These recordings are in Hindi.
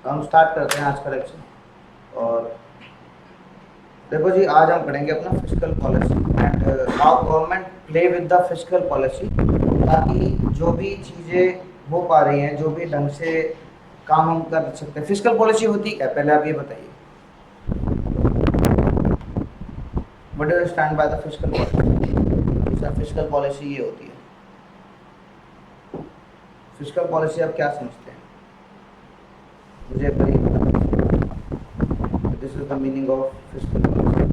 तो हम स्टार्ट करते हैं आज का लेक्चर। और देखो जी, आज हम पढ़ेंगे अपना fiscal policy and how government play with the fiscal policy, ताकि जो भी चीज़ें हो पा रही हैं, जो भी ढंग से काम हम कर सकते हैं। फिस्कल पॉलिसी होती क्या, पहले आप ये बताइए, what do you stand by the fiscal policy? Sir fiscal policy ये होती है। फिस्कल पॉलिसी आप क्या समझते हैं, मुझे this is the meaning of fiscal policy.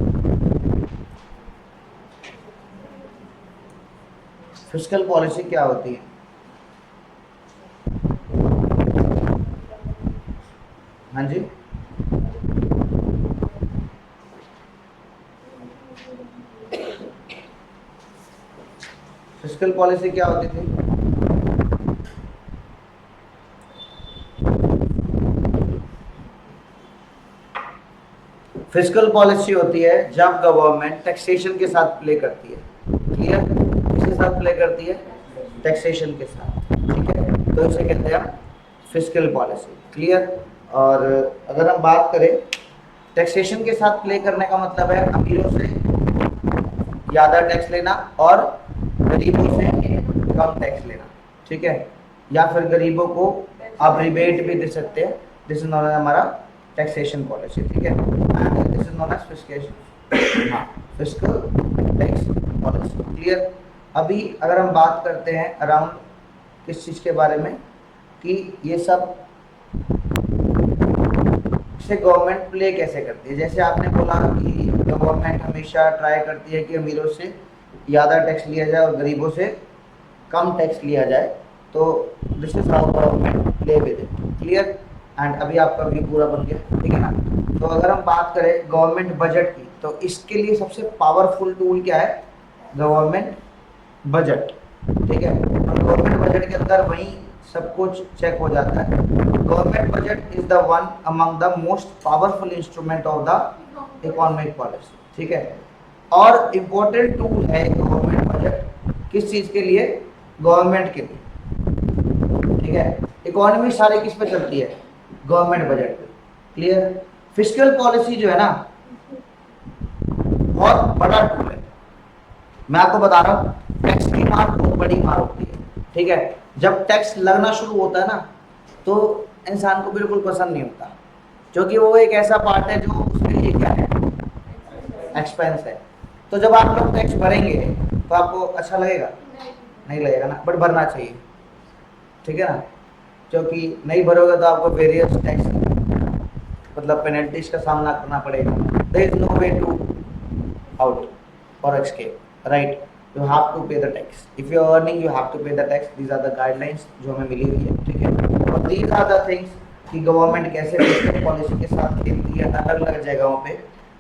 Fiscal policy क्या होती है? हाँ जी, फिस्कल पॉलिसी क्या होती थी? फिस्कल पॉलिसी होती है जब गवर्नमेंट टैक्सेशन के साथ प्ले करती है। क्लियर? किसके साथ प्ले करती है? टैक्सेशन के साथ। ठीक है, तो इसे कहते हैं फिस्कल पॉलिसी। क्लियर? और अगर हम बात करें टैक्सेशन के साथ प्ले करने का मतलब है अमीरों से ज़्यादा टैक्स लेना और गरीबों से कम टैक्स लेना। ठीक है, या फिर गरीबों को आप रिबेट भी दे सकते हैं। दिस इज नॉन एज हमारा टैक्सेशन पॉलिसी। ठीक है, and this is known as fiscation, हाँ, फिस्कल टैक्स पॉलिसी। क्लियर? अभी अगर हम बात करते हैं अराउंड किस चीज़ के बारे में, कि ये सब से गवर्नमेंट प्ले कैसे करती है। जैसे आपने बोला कि गवर्नमेंट हमेशा ट्राई करती है कि अमीरों से ज़्यादा टैक्स लिया जाए और गरीबों से कम टैक्स लिया जाए, तो this is how government play with it. Clear? And अभी आपका व्यू पूरा बन गया। ठीक है ना? तो अगर हम बात करें गवर्नमेंट बजट की, तो इसके लिए सबसे पावरफुल टूल क्या है? Government budget. ठीक है, और गवर्नमेंट बजट के अंदर वही सब कुछ चेक हो जाता है। Government budget is the one among the most powerful instrument of the economic policy. ठीक है, और इम्पोर्टेंट टूल है गवर्नमेंट बजट किस चीज़ के लिए? गवर्नमेंट के लिए। ठीक है, इकोनॉमी सारी किस पे चलती है? गवर्नमेंट बजट पे। क्लियर? फिस्कल पॉलिसी जो है ना, बहुत बड़ा टूल है। मैं आपको बता रहा हूँ, टैक्स की मार बहुत बड़ी मार होती है। ठीक है, जब टैक्स लगना शुरू होता है ना, तो इंसान को बिल्कुल पसंद नहीं होता, क्योंकि वो एक ऐसा पार्ट है जो उसके लिए क्या है? एक्सपेंस है। तो जब आप लोग टैक्स भरेंगे तो आपको अच्छा लगेगा? नहीं लगेगा ना, बट भरना चाहिए। ठीक है ना, क्योंकि नहीं भरोगे तो आपको वेरियस टैक्स मतलब पेनल्टीज का सामना करना पड़ेगा। There is no way to out or escape, right? You have to pay the tax. If you are earning you have to pay the tax. These are the guidelines जो हमें मिली हुई है। ठीक है, और दीज आर द थिंग्स कि गवर्नमेंट कैसे फिस्कल पॉलिसी के साथ खेलती है अलग अलग जगहों पे।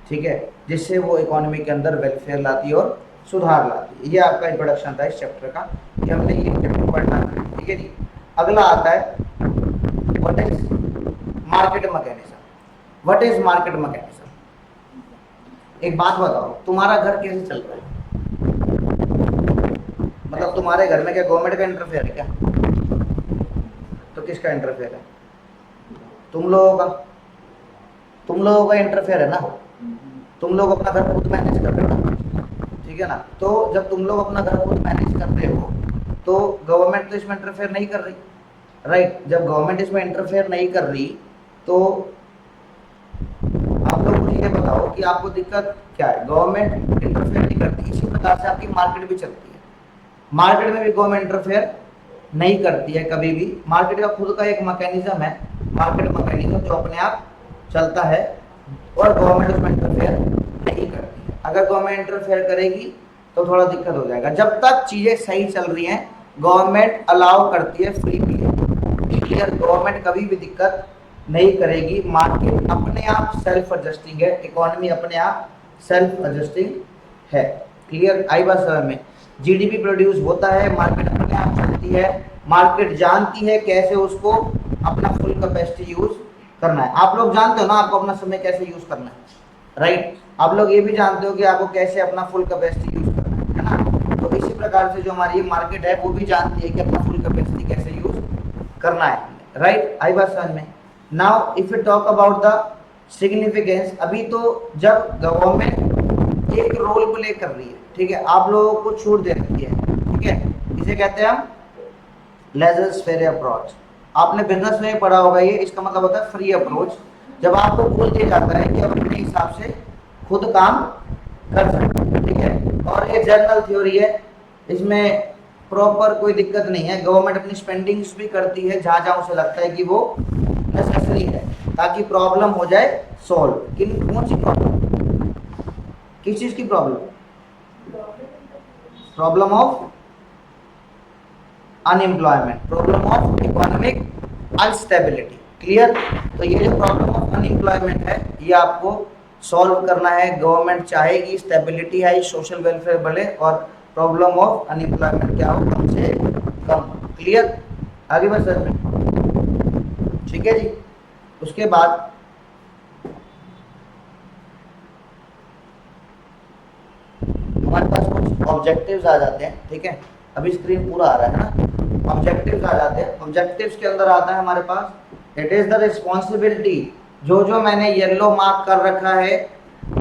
ठीक है, जिससे वो इकोनॉमी के अंदर वेलफेयर लाती है और सुधार लाती है। ये आपका इंट्रोडक्शन था इस चैप्टर का, कि हमने ये चैप्टर पढ़ना है। ठीक है जी, अगला आता है what is market mechanism. What is market mechanism? एक बात बताओ, तुम्हारा घर कैसे चल रहा है? मतलब तुम्हारे घर में क्या गवर्नमेंट का इंटरफेयर है क्या? तो किसका इंटरफेयर है? तुम लोगों का। तुम लोगों का इंटरफेयर है ना। तुम लोग अपना घर खुद मैनेज कर रहे हो ना। ठीक है ना, तो जब तुम लोग अपना घर खुद मैनेज कर रहे हो तो गवर्नमेंट तो इसमें इंटरफेयर नहीं कर रही, राइट? जब गवर्नमेंट इसमें इंटरफेयर नहीं कर रही तो आप लोग मुझे ये बताओ कि आपको दिक्कत क्या है? गवर्नमेंट इंटरफेयर नहीं करती, इसी प्रकार से आपकी मार्केट भी चलती है। मार्केट में भी गवर्नमेंट इंटरफेयर नहीं करती है कभी भी। मार्केट का खुद का एक मैकेनिज्म है, मार्केट मैकेनिज्म, जो अपने आप चलता है और गवर्नमेंट उसमें इंटरफेयर नहीं करती है। अगर गवर्नमेंट इंटरफेयर करेगी तो थोड़ा दिक्कत हो जाएगा। जब तक चीज़ें सही चल रही हैं गवर्नमेंट अलाउ करती है फ्री प्ले। क्लियर? गवर्नमेंट कभी भी दिक्कत नहीं करेगी। मार्केट अपने आप सेल्फ एडजस्टिंग है, इकोनॉमी अपने आप सेल्फ एडजस्टिंग है। क्लियर? आई बात समझ में? जीडीपी प्रोड्यूस होता है, मार्केट अपने आप चलती है, मार्केट जानती है कैसे उसको अपना फुल कैपेसिटी यूज करना है। आप लोग जानते हो ना आपको अपना समय कैसे यूज करना है, राइट? आप लोग ये भी जानते हो कि आपको कैसे अपना फुल कैपेसिटी यूज करना है ना? तो इसी प्रकार से जो हमारी मार्केट है वो भी जानती है कि अपना फुल कैपेसिटी कैसे यूज करना है, राइट? आई बात समझ में? Now if you talk about the significance, अभी तो जब गवर्नमेंट एक रोल प्ले कर रही है, ठीक है, आप लोगों को छूट दे रही है, ठीक है, इसे कहते हैं हम लेजर फेयर अप्रोच। आपने बिजनेस में पढ़ा होगा ये, इसका मतलब होता है फ्री अप्रोच। जब आपको बोल दिया जाता है कि आप अपने हिसाब से खुद काम कर सकते हैं, ठीक है, और ये जनरल थ्योरी है, इसमें प्रॉपर कोई दिक्कत नहीं है। गवर्नमेंट अपनी स्पेंडिंग्स भी करती है जहां जहां उसे लगता है कि वो नेसेसरी है, ताकि प्रॉब्लम हो जाए सॉल्व। किन कौन सी प्रॉब्लम, किस चीज की problem? Problem of unemployment, problem of economic unstability. Clear? तो ये जो प्रॉब्लम ऑफ अनएम्प्लॉयमेंट है, ये आपको सॉल्व करना है। गवर्नमेंट चाहेगी स्टेबिलिटी है, सोशल वेलफेयर बढ़े और प्रॉब्लम ऑफ अनएम्प्लॉयमेंट क्या हो, कम से कम। क्लियर? आगे बढ़ सर में, ठीक है जी। उसके बाद हमारे पास कुछ ऑब्जेक्टिव्स आ जाते हैं, ठीक है, अभी स्क्रीन पूरा आ रहा है ना। ऑब्जेक्टिव्स आ जाते हैं, ऑब्जेक्टिव्स के अंदर आता है हमारे पास, इट इज द रिस्पॉन्सिबिलिटी। जो जो मैंने येलो मार्क कर रखा है,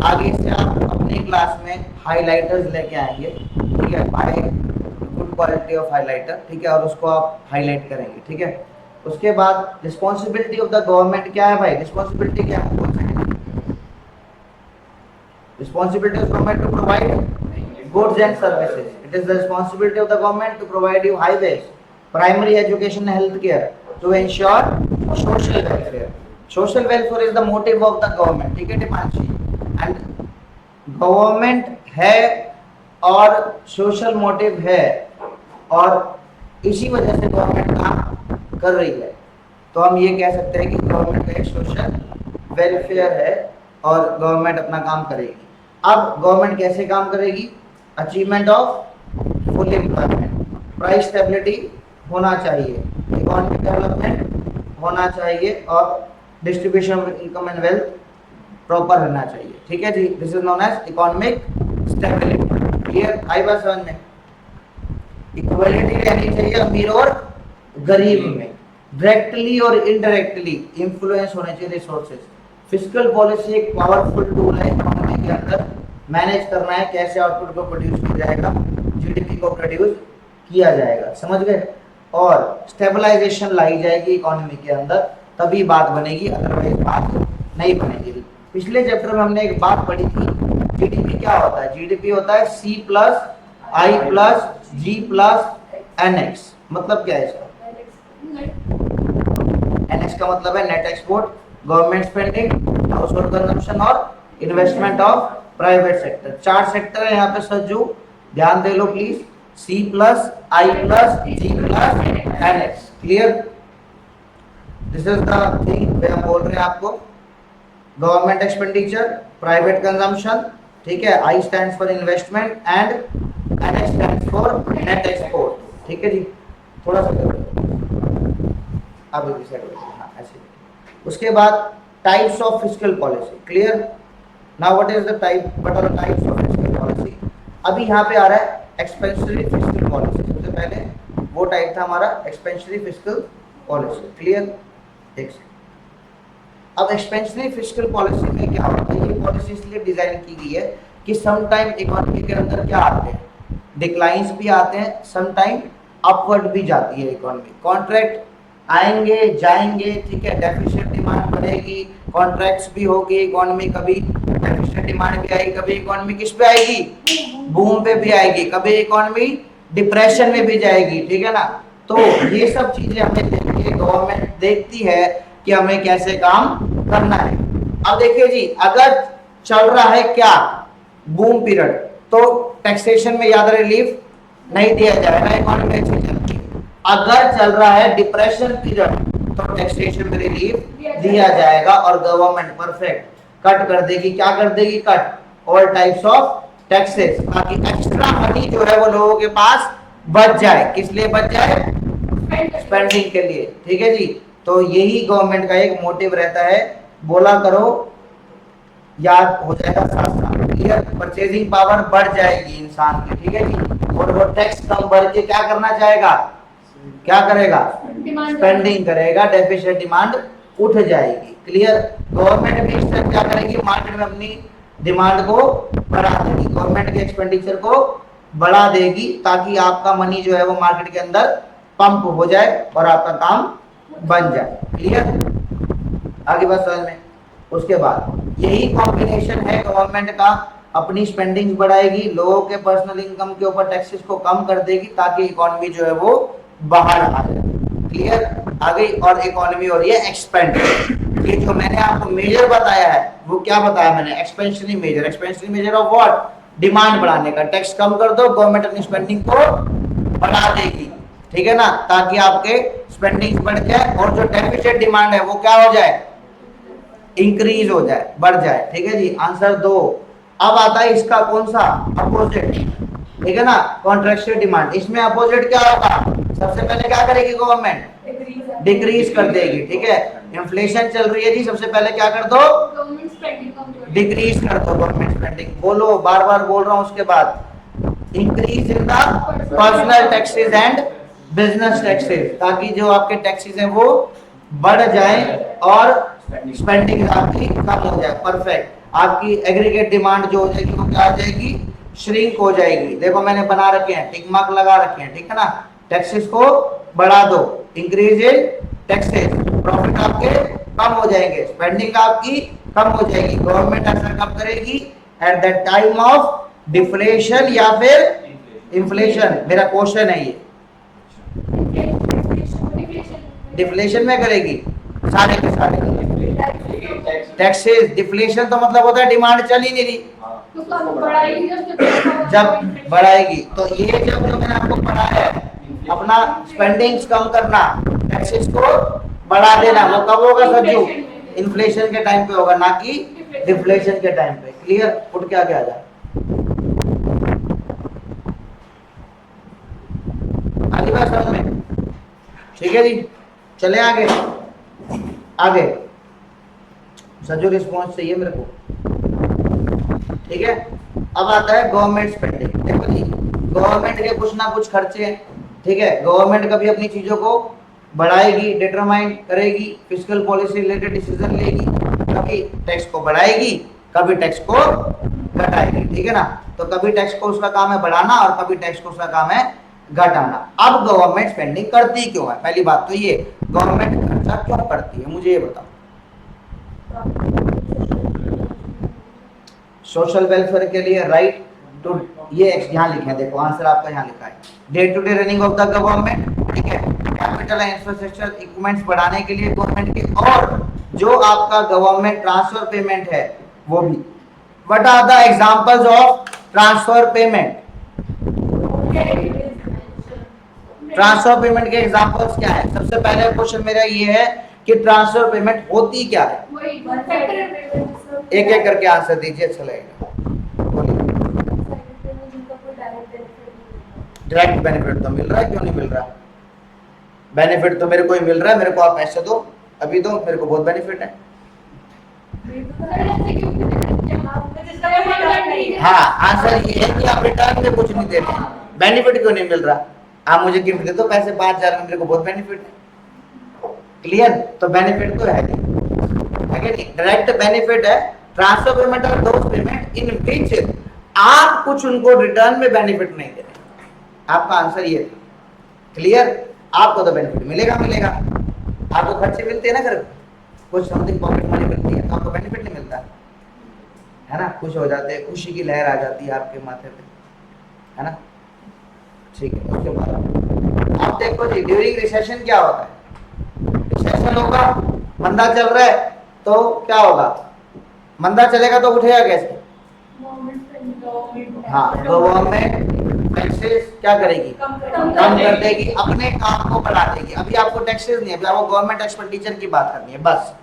आगे से आप अपनी क्लास में हाइलाइटर्स लेके आएंगे, ठीक है, buy good quality of highlighter, ठीक है, और उसको आप हाईलाइट करेंगे, ठीक है। उसके बाद रिस्पॉन्सिबिलिटी ऑफ द गवर्नमेंट क्या है भाई, रिस्पॉन्सिबिलिटी क्या है? Responsibility of government to provide goods and services. It is the responsibility of the government to provide you highways, primary education and health care, to ensure social welfare. Social welfare is the motive of the government, ठीक है डिमांशी, and government है और social motive है, और इसी वजह से गवर्नमेंट काम कर रही है। तो हम ये कह सकते हैं कि गवर्नमेंट का एक सोशल वेलफेयर है और गवर्नमेंट अपना काम करेगी। अब गवर्नमेंट कैसे काम करेगी? Achievement of full employment, price stability होना चाहिए, इकोनॉमिक डेवलपमेंट होना चाहिए, और distribution of income and wealth proper रहना चाहिए, ठीक है जी। This is known as economic stability. Clear? आई बात समझ में? इक्वलिटी रहनी चाहिए अमीर और गरीब में, डायरेक्टली और इनडायरेक्टली इंफ्लुएंस होने चाहिए रिसोर्सेज। फिस्कल पॉलिसी एक पावरफुल टूल है इकोनॉमी के अंदर, मैनेज करना है कैसे आउटपुट को प्रोड्यूस किया जाएगा, जीडीपी को प्रोड्यूस किया जाएगा, समझ गए? और स्टेबलाइजेशन लाई जाएगी इकोनॉमी के अंदर, तभी बात बनेगी, अदरवाइज बात नहीं बनेगी। पिछले चैप्टर में हमने एक बात पढ़ी थी, जीडीपी क्या होता है? जीडीपी होता है C plus I plus G plus N X. मतलब क्या है इसका? एन एक्स का मतलब है net export, government spending, household consumption और इन्वेस्टमेंट ऑफ प्राइवेट सेक्टर। चार सेक्टर है यहाँ पे सज्जू, ध्यान दे लो please, C plus I plus G plus N X. Clear? This is the thing हम बोल रहे हैं आपको, गवर्नमेंट एक्सपेंडिचर, प्राइवेट कंजम्पशन, ठीक है, I stands for investment and N X stands for net export, ठीक है जी। थोड़ा सा अभी हाँ ऐसे। उसके बाद types of fiscal policy. Clear? Now what is the type? What are the types of fiscal policy? अभी यहाँ पे आ रहा है एक्सपेंशनरी फिस्कल पॉलिसी। सबसे पहले वो टाइप था हमारा एक्सपेंशनरी फिस्कल पॉलिसी। क्लियर? एक सेकंड। अब एक्सपेंशनरी फिस्कल पॉलिसी में क्या होता है? ये पॉलिसी इसलिए डिजाइन की गई है कि सम टाइम इकोनॉमी के अंदर क्या आते हैं, डिक्लाइंस भी आते हैं, सम टाइम अपवर्ड भी जाती है इकोनॉमी। कॉन्ट्रैक्ट आएंगे जाएंगे, ठीक है, डेफिसिट डिमांड बढ़ेगी, कॉन्ट्रैक्ट्स भी होगी, इकोनॉमी कभी डेफिसिट डिमांड भी आएगी, कभी इकोनॉमी किस पे आएगी? बूम पे भी आएगी, कभी इकोनॉमी डिप्रेशन में भी जाएगी, ठीक है ना। तो ये सब चीजें हमें देखिए, गवर्नमेंट देखती है कि हमें कैसे काम करना है। अब देखिए जी, अगर चल रहा है क्या बूम पीरियड, तो टैक्सेशन में ज्यादा रिलीफ नहीं दिया जाएगा, इकोनॉमी अच्छी चलती है। अगर चल रहा है डिप्रेशन पीरियड, तो टैक्सेशन में रिलीफ दिया जाएगा और गवर्नमेंट परफेक्ट कट कर देगी। क्या कर देगी? Cut all types of taxes, ताकि एक्स्ट्रा मनी जो है वो लोगों के पास बच जाए। किस लिए बच जाए? स्पेंडिंग के लिए, ठीक है जी। तो यही गवर्नमेंट का एक मोटिव रहता है, बोला करो याद हो जाएगा साथ साथ। क्लियर? परचेजिंग पावर बढ़ जाएगी इंसान की, ठीक है जी, और वो टैक्स कम भर के क्या करना चाहेगा? क्या करेगा? स्पेंडिंग करेगा, डेफिसिट डिमांड उठ जाएगी। क्लियर। गवर्नमेंट भी इस टाइम क्या करेगी, मार्केट में अपनी डिमांड को बढ़ा देगी, गवर्नमेंट के एक्सपेंडिचर को बढ़ा देगी, ताकि आपका मनी जो है वो मार्केट के अंदर पंप हो जाए और आपका काम बन जाए। क्लियर। आगे बात समझ में। उसके बाद यही कॉम्बिनेशन है गवर्नमेंट का, अपनी स्पेंडिंग बढ़ाएगी, लोगों के पर्सनल इनकम के ऊपर टैक्सेस को कम कर देगी, ताकि इकोनॉमी जो है वो बाहर आ जाए। क्लियर। आगे और इकोनॉमी हो रही है एक्सपेंड। ये जो मैंने आपको मेजर बताया है वो क्या बताया मैंने, expansionary measure. Expansionary measure of what, demand बढ़ाने का। टैक्स कम कर दो, गवर्नमेंट अपनी स्पेंडिंग को बढ़ा देगी, ठीक है ना, ताकि आपके स्पेंडिंग बढ़ जाए और जो डेफिसिट डिमांड है वो क्या हो जाए, इंक्रीज हो जाए, बढ़ जाए। ठीक है जी, आंसर 2। अब आता है इसका कौन सा, अपोजिट, ठीक है ना, कॉन्ट्रैक्शन डिमांड। इसमें अपोजिट क्या होगा, सबसे पहले क्या करेगी गवर्नमेंट, डिक्रीज कर देगी। ठीक है, इन्फ्लेशन चल रही है जी, सबसे पहले क्या कर दो, डिक्रीज कर दो गवर्नमेंट स्पेंडिंग। बोलो, बार बार बोल रहा हूं। उसके बाद increase in the personal taxes and business taxes, ताकि जो आपके टैक्सेस हैं वो बढ़ जाए और स्पेंडिंग आपकी कम हो जाए। परफेक्ट। आपकी एग्रीगेट डिमांड जो हो जाएगी वो क्या हो जाएगी, श्रिंक हो जाएगी। देखो मैंने बना रखे हैं, टिक मार्क लगा रखे हैं, ठीक है ना। टैक्सेस को बढ़ा दो, इंक्रीज इन टैक्सेस, प्रॉफिट आपके कम हो जाएंगे, स्पेंडिंग आपकी कम हो जाएगी। गवर्नमेंट ऐसा कब करेगी, at the time of deflation या फिर इन्फ्लेशन। मेरा क्वेश्चन है ये, डिफ्लेशन में करेगी सारे के सारे टैक्सेस। डिफ्लेशन तो मतलब होता है डिमांड चल ही नहीं रही, जब बढ़ाएगी। तो ये जब जो मैंने आपको पढ़ाया है, अपना स्पेंडिंग्स कम करना, टैक्सेस को बढ़ा देना, वो कब होगा सज्जू, इन्फ्लेशन के टाइम पे होगा, ना कि डिफ्लेशन के टाइम पे। क्लियर। उठ के आगे आ जा, आगे बात समझ में, ठीक है जी। चले आगे, आगे सजो रिस्पॉन्स चाहिए मेरे को, ठीक है। अब आता है गवर्नमेंट स्पेंडिंग। देखो जी, गवर्नमेंट के कुछ ना कुछ खर्चे हैं, ठीक है। गवर्नमेंट कभी अपनी चीजों को बढ़ाएगी, डिटरमाइन करेगी, फिस्कल पॉलिसी रिलेटेड डिसीजन लेगी, कभी टैक्स को बढ़ाएगी, कभी टैक्स को घटाएगी, ठीक है ना। तो कभी टैक्स को उसका काम है बढ़ाना और कभी टैक्स को उसका काम है घटाना। अब गवर्नमेंट स्पेंडिंग करती क्यों है, पहली बात तो ये, गवर्नमेंट खर्चा क्यों करती है, मुझे ये बताओ। सोशल वेलफेयर के लिए, राइट टू, ये यहाँ लिखे हैं, देखो आंसर आपका यहाँ लिखा है, day to day running of the government, ठीक है, कैपिटल एंड इंफ्रास्ट्रक्चर इक्विपमेंट्स बढ़ाने के लिए गवर्नमेंट के, और जो आपका गवर्नमेंट ट्रांसफर पेमेंट है वो भी। What are the examples of transfer payment, transfer payment के एग्जांपल्स क्या है। सबसे पहले क्वेश्चन मेरा ये है कि ट्रांसफर पेमेंट होती क्या है, एक एक करके आंसर दीजिए, अच्छा लगेगा। डायरेक्ट बेनिफिट तो मिल रहा है, क्यों नहीं मिल रहा, बेनिफिट तो मेरे को ही मिल रहा है, मेरे को आप पैसे दो, अभी दो, मेरे को बहुत बेनिफिट है। हाँ, आंसर ये है कि आप रिटर्न में कुछ नहीं दे रहे, बेनिफिट क्यों नहीं मिल रहा। आप मुझे गिफ्ट दे दो पैसे 5,000 में, मेरे को बहुत बेनिफिट है। क्लियर। तो बेनिफिट तो है नहीं, डायरेक्ट बेनिफिट है। ट्रांसफर पेमेंट और दोज पेमेंट इन विच आप कुछ उनको रिटर्न में बेनिफिट नहीं दे रहे, आपका आंसर ये है। क्लियर। आपको तो बेनिफिट मिलेगा, आपको खर्चे मिलते हैं ना, घर कुछ समथिंग पॉकेट मनी मिलती है, तो आपको बेनिफिट नहीं मिलता है ना, खुश हो जाते हैं, खुशी की लहर आ जाती है आपके माथे पे, है ना। ठीक है, उसके बाद आप देखो जी, ड्यूरिंग रिसेशन क्या होता है, रिसेशन होगा, मंदा चल रहा है तो क्या होगा, मंदा चलेगा तो उठेगा कैसे, हाँ, तो गवर्नमेंट टैक्सेस क्या करेगी, कम कर देगी, अपने काम को बढ़ा देगी। अभी आपको टैक्सेस नहीं है, अभी आपको गवर्नमेंट एक्सपेंडिचर की बात करनी है बस,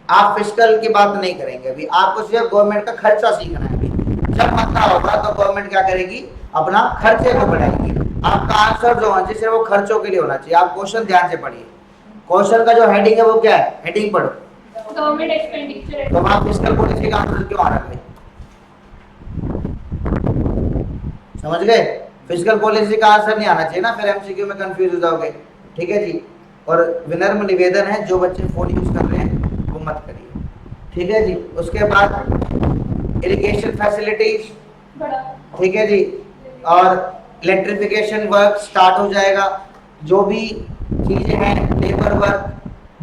आप फिस्कल की बात नहीं करेंगे, अभी आपको सिर्फ गवर्नमेंट का खर्चा सीखना है। अभी जब मंदा होगा तो गवर्नमेंट क्या करेगी, अपना खर्चे को बढ़ाएगी। आपका आंसर जो होना चाहिए सिर्फ वो खर्चों के लिए होना चाहिए। आप क्वेश्चन ध्यान से पढ़िए, क्वेश्चन का जो हेडिंग है वो क्या है, हेडिंग पढ़ो, गवर्नमेंट एक्सपेंडिचर। तो आप फिस्कल पॉलिसी का आंसर क्यों आ रहा है, समझ गए। फिस्कल पॉलिसी का आंसर नहीं आना चाहिए ना, फिर एमसीक्यू में कंफ्यूज हो जाओगे। ठीक है जी, और विनम्र निवेदन है जो बच्चे फोन यूज कर रहे हैं वो मत करिए, ठीक है जी। उसके बाद इरिगेशन फैसिलिटीज, बड़ा ठीक है जी, और इलेक्ट्रिफिकेशन वर्क स्टार्ट हो जाएगा, जो भी चीजें हैं लेबर वर्क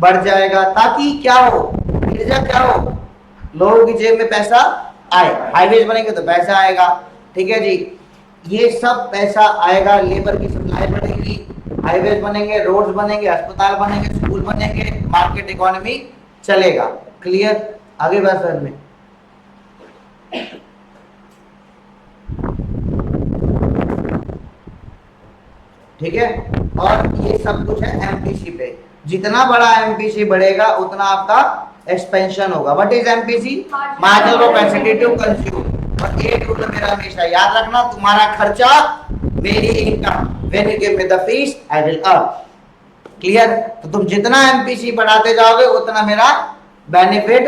बढ़ जाएगा, ताकि क्या हो, गिरजा क्या हो, लोगों की जेब में पैसा आए। हाईवेज बनेंगे तो पैसा आएगा, ठीक है जी, ये सब पैसा आएगा, लेबर की सप्लाई बढ़ेगी, हाईवेज बनेंगे, रोड्स बनेंगे, अस्पताल बनेंगे, स्कूल बनेंगे, मार्केट इकोनॉमी चलेगा। क्लियर? आगे बात समझ में? ठीक है, और ये सब कुछ है एमपीसी पे। जितना बड़ा एमपीसी बढ़ेगा उतना आपका एक्सपेंशन होगा। What is MPC? Marginal propensity to consume. और एक रूल मेरा हमेशा याद रखना, तुम्हारा खर्चा मेरी income, when you give me the fees I will earn. Clear? तो तुम जितना एमपीसी बढ़ाते जाओगे उतना मेरा बेनिफिट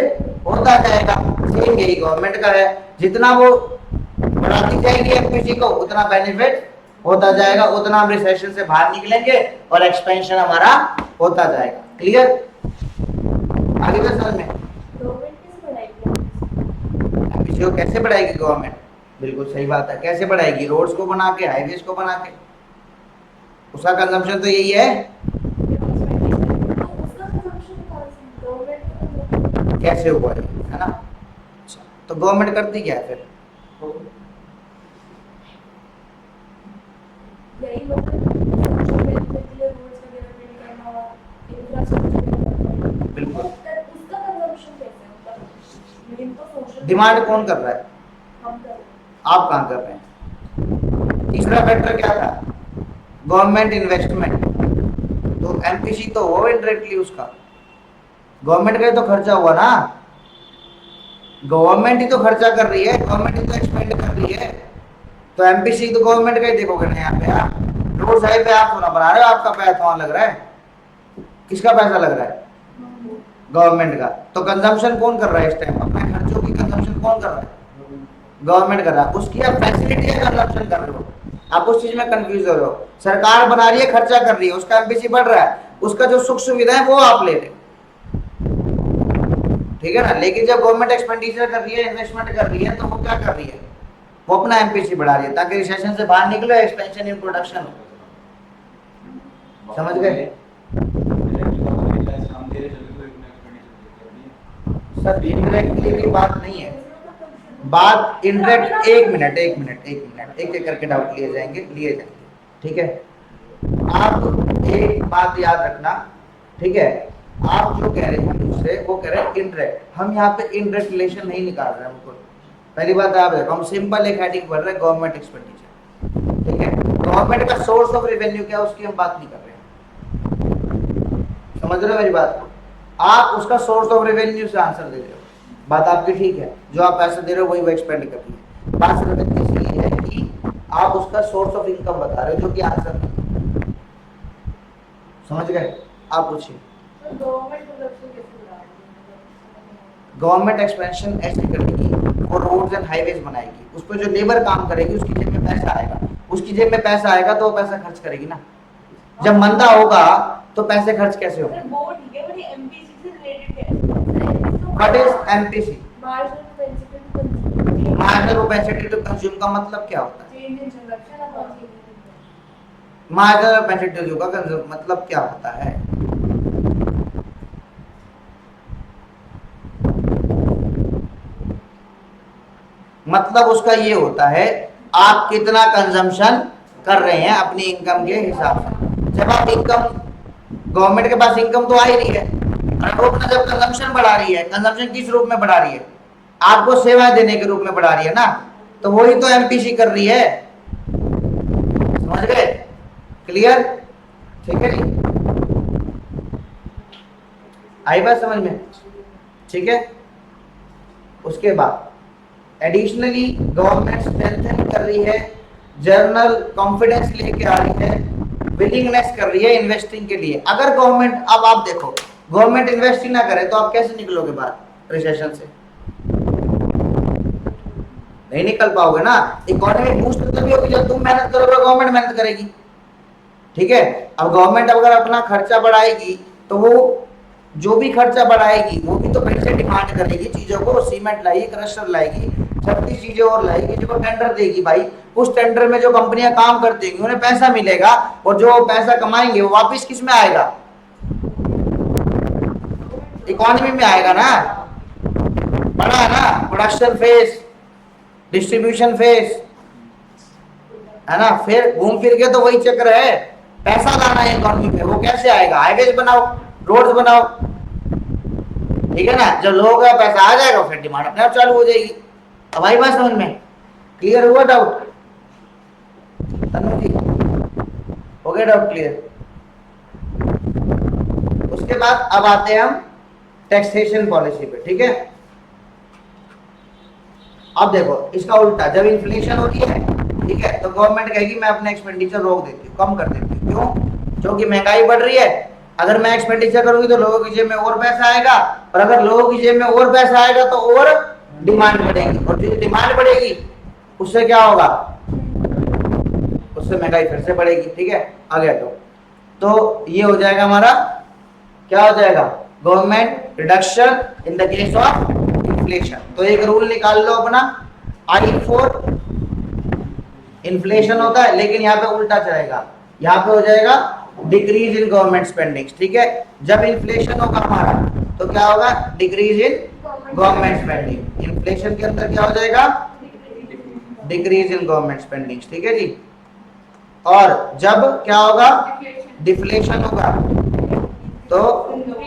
होता जाएगा। सेम यही गवर्नमेंट का है, जितना वो बढ़ाती जाएगी एमपीसी को उतना बेनिफिट होता जाएगा, उतना हम रिसेशन से बाहर निकलेंगे और एक्सपेंशन हमारा होता जाएगा। क्लियर? आगे का समझ में? गवर्नमेंट कैसे बढ़ाएगी? एमपीसी को कैसे बढ़ाएगी गवर्नमेंट? बिल्कुल सही बात है, कैसे बढ़ाएगी? रोड्स को बना के, हाईवेज को बना के। उसका कंजम्पशन तो यही है। उसका कंजम्पशन गवर्नमेंट कैसे हुआ ये, है ना? अच्छा, तो गवर्नमेंट करती क्या है फिर? यही मतलब जो रोड्स वगैरह बिल्ड करना और इंफ्रास्ट्रक्चर बिल्कुल। उसका कंजम्पशन कैसे होता है? मेन तो सोशल डिमांड कौन कर रहा है? हम कर आप कहाँ कर रहे हैं? तीसरा फैक्टर क्या था? Government investment. तो एमपीसी तो वो इनडायरेक्टली उसका गवर्नमेंट का ही तो खर्चा हुआ ना, गवर्नमेंट ही तो खर्चा कर रही है, गवर्नमेंट ही तो एक्सपेंड कर रही है, तो एमपीसी तो गवर्नमेंट का ही देखोगे ना। यहाँ पे आप रोड साइड पे आप सोना बना रहे हो, आपका पैसा वहां लग रहा है, किसका पैसा लग रहा है? गवर्नमेंट का। तो कंजम्पशन कौन कर रहा है इस टाइम? अपने खर्चों की कंजम्पशन कौन कर रहा है? गवर्नमेंट कर रहा है। उसकी आप फैसिलिटी का कंजम्पशन कर रहे हो, आप उस चीज में कंफ्यूज हो रहे हो। सरकार बना रही है, खर्चा कर रही है, उसका एमपीसी बढ़ रहा है, उसका जो सुख सुविधा है वो आप ले रहे हो, ठीक है ना। लेकिन जब गवर्नमेंट एक्सपेंडिचर कर रही है, इन्वेस्टमेंट कर रही है, तो वो क्या कर रही है? वो अपना एमपीसी बढ़ा रही है ताकि रिसेशन से बाहर निकलो, एक्सपेंशन इन प्रोडक्शन हो। समझ गए? सर इनडायरेक्टली की बात नहीं है, बात इनडायरेक्ट। एक मिनट एक करके डाउट लिए जाएंगे, ठीक है। आप एक बात याद रखना, ठीक है। आप जो कह रहे हैं मुझसे, वो कह रहे हैं इनडायरेक्ट। हम यहाँ पे इनडायरेक्ट रिलेशन नहीं निकाल रहे हैं हमको। पहली बात आप देखो, हम सिंपल एक हेडिंग पढ़ रहे हैं, गवर्नमेंट एक्सपेंडिचर, ठीक है। गवर्नमेंट का सोर्स ऑफ रेवेन्यू क्या है उसकी हम बात नहीं कर रहे हैं, समझ रहे हो मेरी बात को? आप उसका सोर्स ऑफ रेवेन्यू से आंसर दे रहे हो, बात आपकी ठीक है, जो आप पैसा दे रहे हो वही वो एक्सपेंड कर रही है। बात सिर्फ इसलिए है कि आप उसका सोर्स ऑफ इनकम बता रहे हो, जो कि आंसर नहीं। समझ गए? आप पूछिए। गवर्नमेंट एक्सपेंशन ऐसे करेगी, वो रोड्स एंड हाईवेज बनाएगी, उस पर जो लेबर काम करेगी उसकी जेब में पैसा आएगा, उसकी जेब में पैसा आएगा तो वो पैसा खर्च करेगी ना। जब मंदा होगा तो पैसे खर्च कैसे होंगे? वो ठीक है, बट एमपीसी से रिलेटेड क्या है? What is MPC? Marginal propensity to consume. Marginal propensity to consume का मतलब क्या होता है? चेंज इन कंजम्पशन और change marginal propensity to consume मतलब क्या होता है? मतलब उसका ये होता है, आप कितना कंजम्पशन कर रहे हैं अपनी इनकम के हिसाब से। जब आप इनकम, गवर्नमेंट के पास इनकम तो आ ही रही है, और वो अपना जब कंजम्पशन बढ़ा रही है, कंजम्पशन किस रूप में बढ़ा रही है? आपको सेवाएं देने के रूप में बढ़ा रही है ना, तो वही तो एमपीसी कर रही है। समझ गए? क्लियर? ठीक है जी, आई बात समझ में? ठीक है। उसके बाद एडिशनली गवर्नमेंट स्ट्रेंथन कर रही है, जर्नल कॉन्फिडेंस लेके आ रही है, विलिंगनेस कर रही है इन्वेस्टिंग के लिए। अगर गवर्नमेंट, अब आप देखो, गवर्नमेंट इन्वेस्ट ही ना करे तो आप कैसे निकलोगे बाहर रिसेशन से? नहीं निकल पाओगे ना। इकोनॉमिक बूस्ट तभी होगी जब तुम मेहनत करोगे, गवर्नमेंट मेहनत करेगी। ठीक है। अब गवर्नमेंट अगर अपना खर्चा बढ़ाएगी तो वो जो भी खर्चा बढ़ाएगी वो भी तो कहीं से डिमांड करेगी चीजों को, सीमेंट लाएगी, क्रशर लाएगी, 36 चीजें और लाएगी, जो टेंडर देगी भाई। उस टेंडर में जो कंपनियां काम करती हैं उन्हें पैसा मिलेगा, और जो पैसा कमाएंगे वो वापस किस में आएगा? इकोनॉमी में आएगा ना। पढ़ा है ना, प्रोडक्शन फेज, डिस्ट्रीब्यूशन फेज, है ना। फिर घूम फिर के तो वही चक्र है, पैसा लाना है इकोनॉमी में। वो कैसे आएगा? हाईवेज बनाओ, रोड्स बनाओ, ठीक है ना। जब लोगों का पैसा आ जाएगा फिर डिमांड अपने आप चालू हो जाएगी। अब आई बात समझ में? क्लियर हुआ डाउट तनु जी? हो गया डाउट क्लियर? उसके बाद अब आते हैं हम टैक्सेशन पॉलिसी पे, ठीक है। अब देखो इसका उल्टा, जब इन्फ्लेशन होती है, ठीक है, तो गवर्नमेंट कहेगी मैं अपने एक्सपेंडिचर रोक देती हूँ, कम कर देती हूँ। क्यों? क्योंकि महंगाई बढ़ रही है। अगर मैं एक्सपेंडिचर करूंगी तो लोगों की जेब में और पैसा आएगा, और अगर लोगों की जेब में और पैसा आएगा तो और डिमांड बढ़ेगी, और जो डिमांड बढ़ेगी उससे क्या होगा? उससे महंगाई फिर से बढ़ेगी, ठीक है। आ गया तो ये हो जाएगा हमारा, क्या हो जाएगा? Government reduction in the case of inflation. तो एक रूल निकाल लो अपना, आई फॉर इन्फ्लेशन होता है, लेकिन यहाँ पे उल्टा चलेगा, यहाँ पे हो जाएगा डिक्रीज इन गवर्नमेंट स्पेंडिंग्स, ठीक है। जब इन्फ्लेशन होगा हमारा तो क्या होगा? Decrease in government spending. Inflation के अंदर क्या हो जाएगा? डिक्रीज इन गवर्नमेंट स्पेंडिंग्स, ठीक है जी। और जब क्या होगा? डिफ्लेशन होगा तो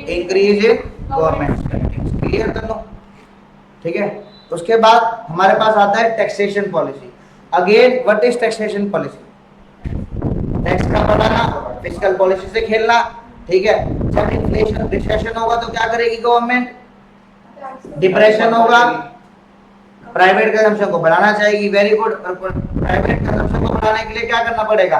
increase in government spending. Clear कर लो, ठीक है। उसके बाद हमारे पास आता है taxation policy. Again what is taxation policy? Tax का बढ़ाना, फिस्कल पॉलिसी से खेलना, ठीक है। जब इन्फ्लेशन रिसेशन होगा तो क्या करेगी गवर्नमेंट? डिप्रेशन होगा, प्राइवेट कंजम्पशन को बढ़ाना चाहेगी, वेरी गुड। प्राइवेट कंजम्पशन को बढ़ाने के लिए क्या करना पड़ेगा?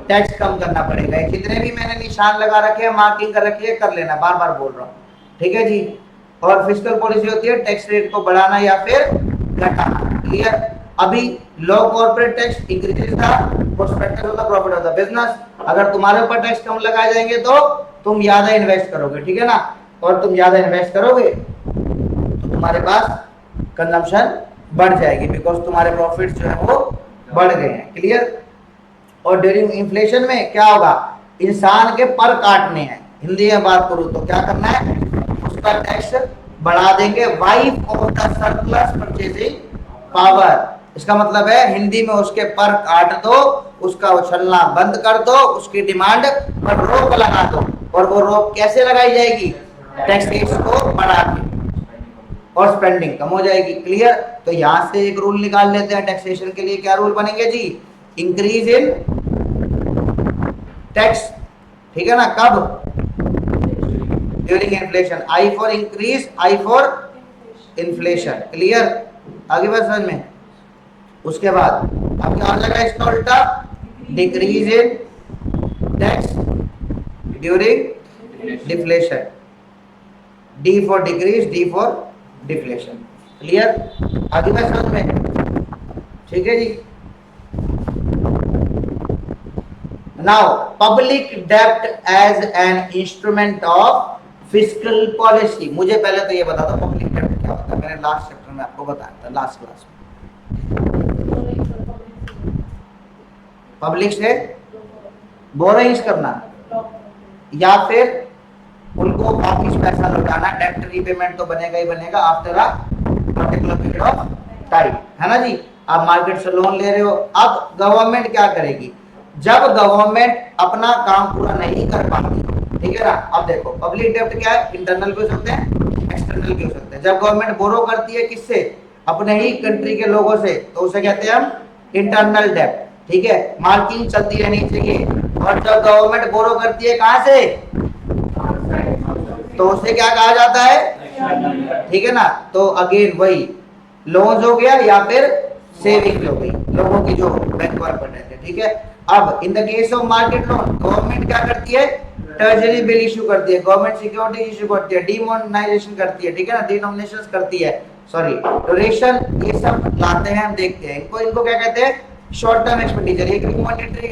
टैक्स कम करना पड़ेगा। जितने भी मैंने निशान लगा रखे हैं, मार्किंग कर रखी है, कर लेना, बार बार बोल रहा हूँ, ठीक है जी। और फिस्कल पॉलिसी होती है टैक्स रेट को बढ़ाना या फिर घटाना। क्लियर? अभी लो corporate tax increases the prospectus of the profit of the business. अगर तुम्हारे ऊपर टैक्स कम लगाए जाएंगे तो तुम ज्यादा इन्वेस्ट करोगे, ठीक है ना। और तुम ज्यादा इन्वेस्ट करोगे तो तुम्हारे पास कंजम्पशन बढ़ जाएगी, बिकॉज तुम्हारे प्रॉफिट्स जो है वो बढ़ गए हैं। क्लियर? और ड्यूरिंग इन्फ्लेशन में क्या होगा? इंसान के पर काटने हैं। हिंदी में बात करूं तो क्या करना है? उसका टैक्स बढ़ा देंगे। Wife of the surplus purchasing power, इसका मतलब है हिंदी में उसके पर काट दो, उसका उछलना बंद कर दो, उसकी डिमांड पर रोक लगा दो। और वो रोक कैसे लगाई जाएगी? टैक्स को बढ़ा के, और स्पेंडिंग कम हो जाएगी। क्लियर? तो यहां से एक रूल निकाल लेते हैं टैक्सेशन के लिए। क्या रूल बनेंगे जी? इंक्रीज इन टैक्स, ठीक है ना। कब? During inflation. I for increase, I for inflation. Clear? आगे बात समझ में? उसके बाद अब क्या हो जाएगा इसका उल्टा? Decrease in tax during deflation. D for decrease, D for deflation. Clear? आगे बात समझ में? ठीक है जी। Now, public debt as an instrument of fiscal policy। मुझे पहले तो ये बता दो पब्लिक डेब्ट क्या होता है। मैंने लास्ट चैप्टर में आपको बताया था, लास्ट क्लास में। पब्लिक से बोरोइंग्स करना या फिर उनको वापिस पैसा लौटाना। डेब्ट रीपेमेंट तो बनेगा ही बनेगा after a particular period of time, है ना जी। आप मार्केट से लोन ले रहे हो। अब गवर्नमेंट क्या करेगी? जब गवर्नमेंट अपना काम पूरा नहीं कर पाती, ठीक है ना। अब देखो पब्लिक डेब्ट क्या है? इंटरनल भी हो सकते हैं, एक्सटर्नल भी हो सकते हैं। जब गवर्नमेंट बोरो करती है किससे? अपने ही कंट्री के लोगों से, तो उसे कहते हैं हम इंटरनल डेब्ट, ठीक है। मार्किंग चलती रहनी चाहिए। और जब गवर्नमेंट बोरो करती है कहां से? तो उसे क्या कहा जाता है? ठीक है ना। तो अगेन वही लोन्स हो गया या फिर सेविंग हो गई, लोगों की जो बैंक पर पड़ रहे थे, ठीक है। अब in the case of market loan government क्या करती है? ट्रेजरी बिल इशू करती है, गवर्नमेंट सिक्योरिटी इशू करती है, डिमोनेटाइजेशन करती है, ठीक है ना, डिनोमिनेशन करती है, सॉरी डोनेशन, ये सब लाते हैं, हम देखते हैं इनको। इनको क्या कहते हैं? Short term expenditure. एक मॉनेटरी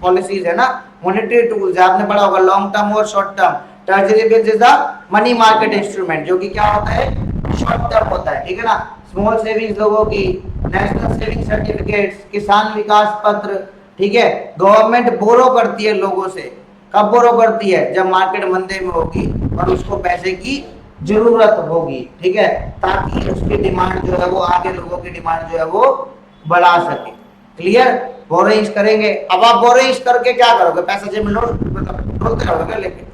पॉलिसीज है ना, मॉनेटरी टूल्स है, आपने पढ़ा होगा लॉन्ग टर्म और short term. Treasury bills is the money market instrument, जो कि क्या होता है, शॉर्ट टर्म होता है, ठीक है ना। स्मॉल सेविंग्स लोगों की, नेशनल सेविंग सर्टिफिकेट्स, किसान विकास पत्र, ठीक है। गवर्नमेंट बोरो करती है लोगों से, कब बोरो करती है, जब मार्केट मंदे में होगी और उसको पैसे की जरूरत होगी, ठीक है, ताकि उसकी डिमांड जो है वो आगे लोगों की डिमांड जो है वो बढ़ा सके। क्लियर, बोरोइंग्स करेंगे। अब आप बोरोइंग्स करके क्या करोगे, पैसा जेब में मतलब डोलते रहोगे क्या लेके,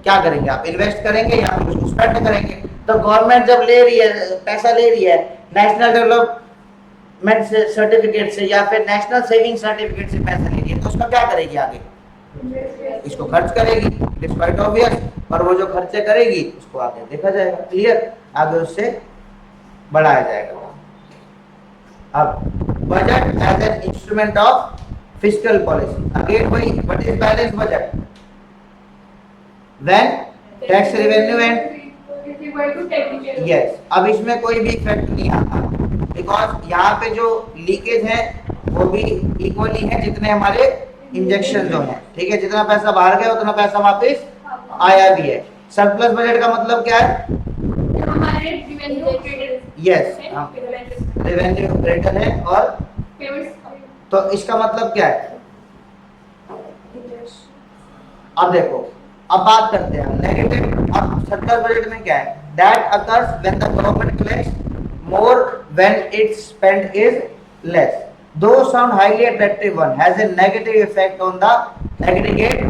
क्या करेंगे आप, इन्वेस्ट करेंगे या फिर उसको स्पेंड करेंगे। तो गवर्नमेंट जब ले रही है, पैसा ले रही है नेशनल डेवलपमेंट सर्टिफिकेट से या फिर नेशनल सेविंग सर्टिफिकेट से पैसा ले रही है, तो उसका क्या करेगी आगे, इसको खर्च करेगी, इट इज क्वाइट ऑब्वियस। और वो जो खर्चे करेगी उसको आगे देखा जाएगा, क्लियर, आगे उससे बढ़ाया जाएगा। अब budget as an instrument of fiscal policy, again वही, what is balance budget, when tax revenue and yes. अब इसमें कोई भी इफेक्ट नहीं आता, बिकॉज यहाँ पे जो लीकेज है वो भी इक्वली है जितने हमारे इंजेक्शन जो है, ठीक है, जितना पैसा बाहर गया उतना पैसा वापस आया भी है। सरप्लस बजट का मतलब क्या है, यस, रेवेन्यू ग्रेटर है, और तो इसका मतलब क्या है, अब देखो, अब बात करते हैं नेगेटिव। अब सरप्लस बजट में क्या है, that occurs when the government collects more when it's spend is less, though sound highly attractive one has a negative effect on the aggregate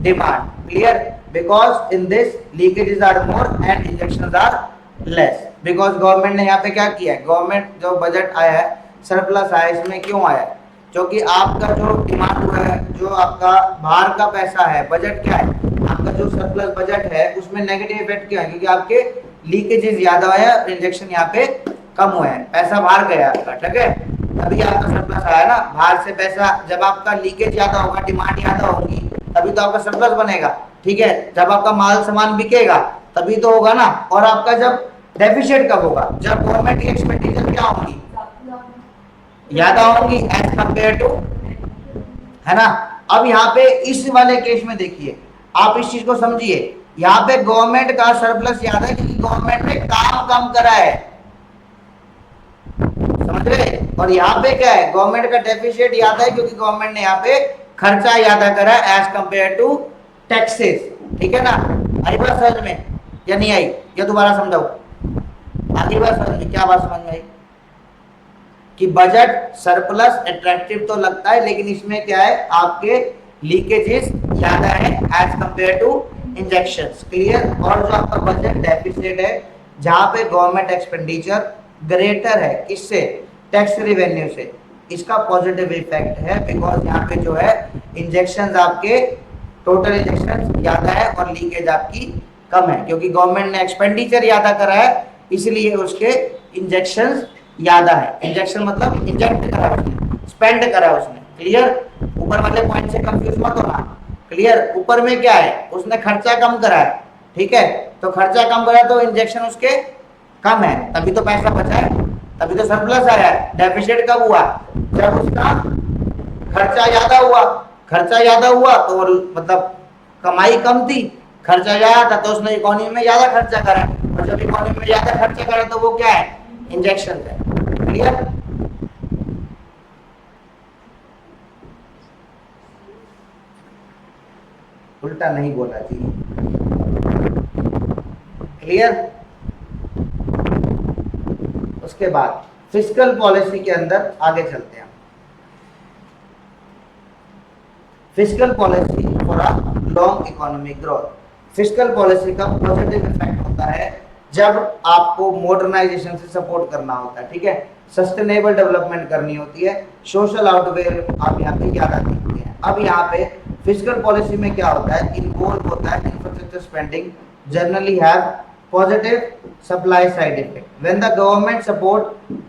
demand, clear, because in this leakages are more and injections are less, because government ने यहाँ पे क्या किया है, गवर्नमेंट जो बजट आया है, सरप्लस आया, इसमें क्यों आया है, क्योंकि आपका जो डिमांड हुआ है, जो आपका बाहर का पैसा है, बजट क्या है आपका, जो सरप्लस बजट है उसमें नेगेटिव इफेक्ट क्या है, क्योंकि आपके लीकेजेस ज्यादा है, इंजेक्शन यहाँ पे कम हुए हैं, पैसा बाहर गया आपका, ठीक है, तभी आपका सरप्लस आया ना। बाहर से पैसा, जब आपका लीकेज ज्यादा होगा, डिमांड ज्यादा होगी, तभी तो आपका सरप्लस बनेगा, ठीक है। जब आपका माल सामान बिकेगा तभी तो होगा ना। और आपका जब डेफिसिट कब होगा, जब गवर्नमेंट की एक्सपेंडिचर क्या होंगी, ज्यादा होंगी एज कंपेयर टू, है ना। अब यहाँ पे इस वाले केस में देखिए, आप इस चीज को समझिए, यहाँ पे गवर्नमेंट का सरप्लस ज्यादा है क्योंकि गवर्नमेंट ने काम कम करा है, समझ रहे। और यहाँ पे क्या है, गवर्नमेंट का डेफिसिट ज्यादा है क्योंकि गवर्नमेंट ने यहाँ पे खर्चा ज्यादा करा है एज कंपेयर टू टैक्सेस, ठीक है ना। आई बात समझ में या नहीं आई, या दोबारा समझाओ, आगे बात समझ में, क्या बात समझ में आई, कि बजट सरप्लस अट्रैक्टिव तो लगता है, लेकिन इसमें क्या है, आपके लीकेजेस ज्यादा है as compare to injections, clear. और जो आपका बजट डेफिसिट है, जहां पे गवर्नमेंट एक्सपेंडिचर ग्रेटर है, किससे, टैक्स रेवेन्यू से, इसका पॉजिटिव इफेक्ट है, बिकॉज यहाँ पे जो है इंजेक्शंस आपके टोटल इंजेक्शंस ज्यादा है और लीकेज आपकी कम है, क्योंकि गवर्नमेंट ने एक्सपेंडिचर ज्यादा करा है, इसलिए उसके इंजेक्शंस ज्यादा है। इंजेक्शन मतलब इंजेक्ट करा उसने, स्पेंड करा उसने, क्लियर। ऊपर वाले पॉइंट से कंफ्यूज मत होना, क्लियर। ऊपर में क्या है, उसने खर्चा कम करा है, ठीक है, तो खर्चा कम करा तो इंजेक्शन उसके कम है, तभी तो पैसा बचा है, तभी तो सरप्लस आया है। डेफिसिट कब हुआ, जब उसका खर्चा ज्यादा हुआ, खर्चा ज्यादा हुआ तो मतलब कमाई कम थी, खर्चा ज्यादा था तो उसने इकोनॉमी में ज्यादा खर्चा करा, और जब इकोनॉमी में ज्यादा खर्चा करा तो वो क्या है, इंजेक्शन है, क्लियर। उल्टा नहीं बोला जी, क्लियर। उसके बाद फिस्कल पॉलिसी के अंदर आगे चलते हैं। Fiscal policy for a long economic growth, fiscal policy का पॉजिटिव इफेक्ट होता है जब आपको मॉडर्नाइजेशन से सपोर्ट करना होता है, ठीक है, सस्टेनेबल डेवलपमेंट करनी होती है, सोशल आउटवेयर आप यहाँ पे ज्यादा देखते हैं। अब यहाँ पे फिस्कल पॉलिसी में क्या होता है, इन्वॉल्व होता है infrastructure spending generally have positive supply side effect when the government support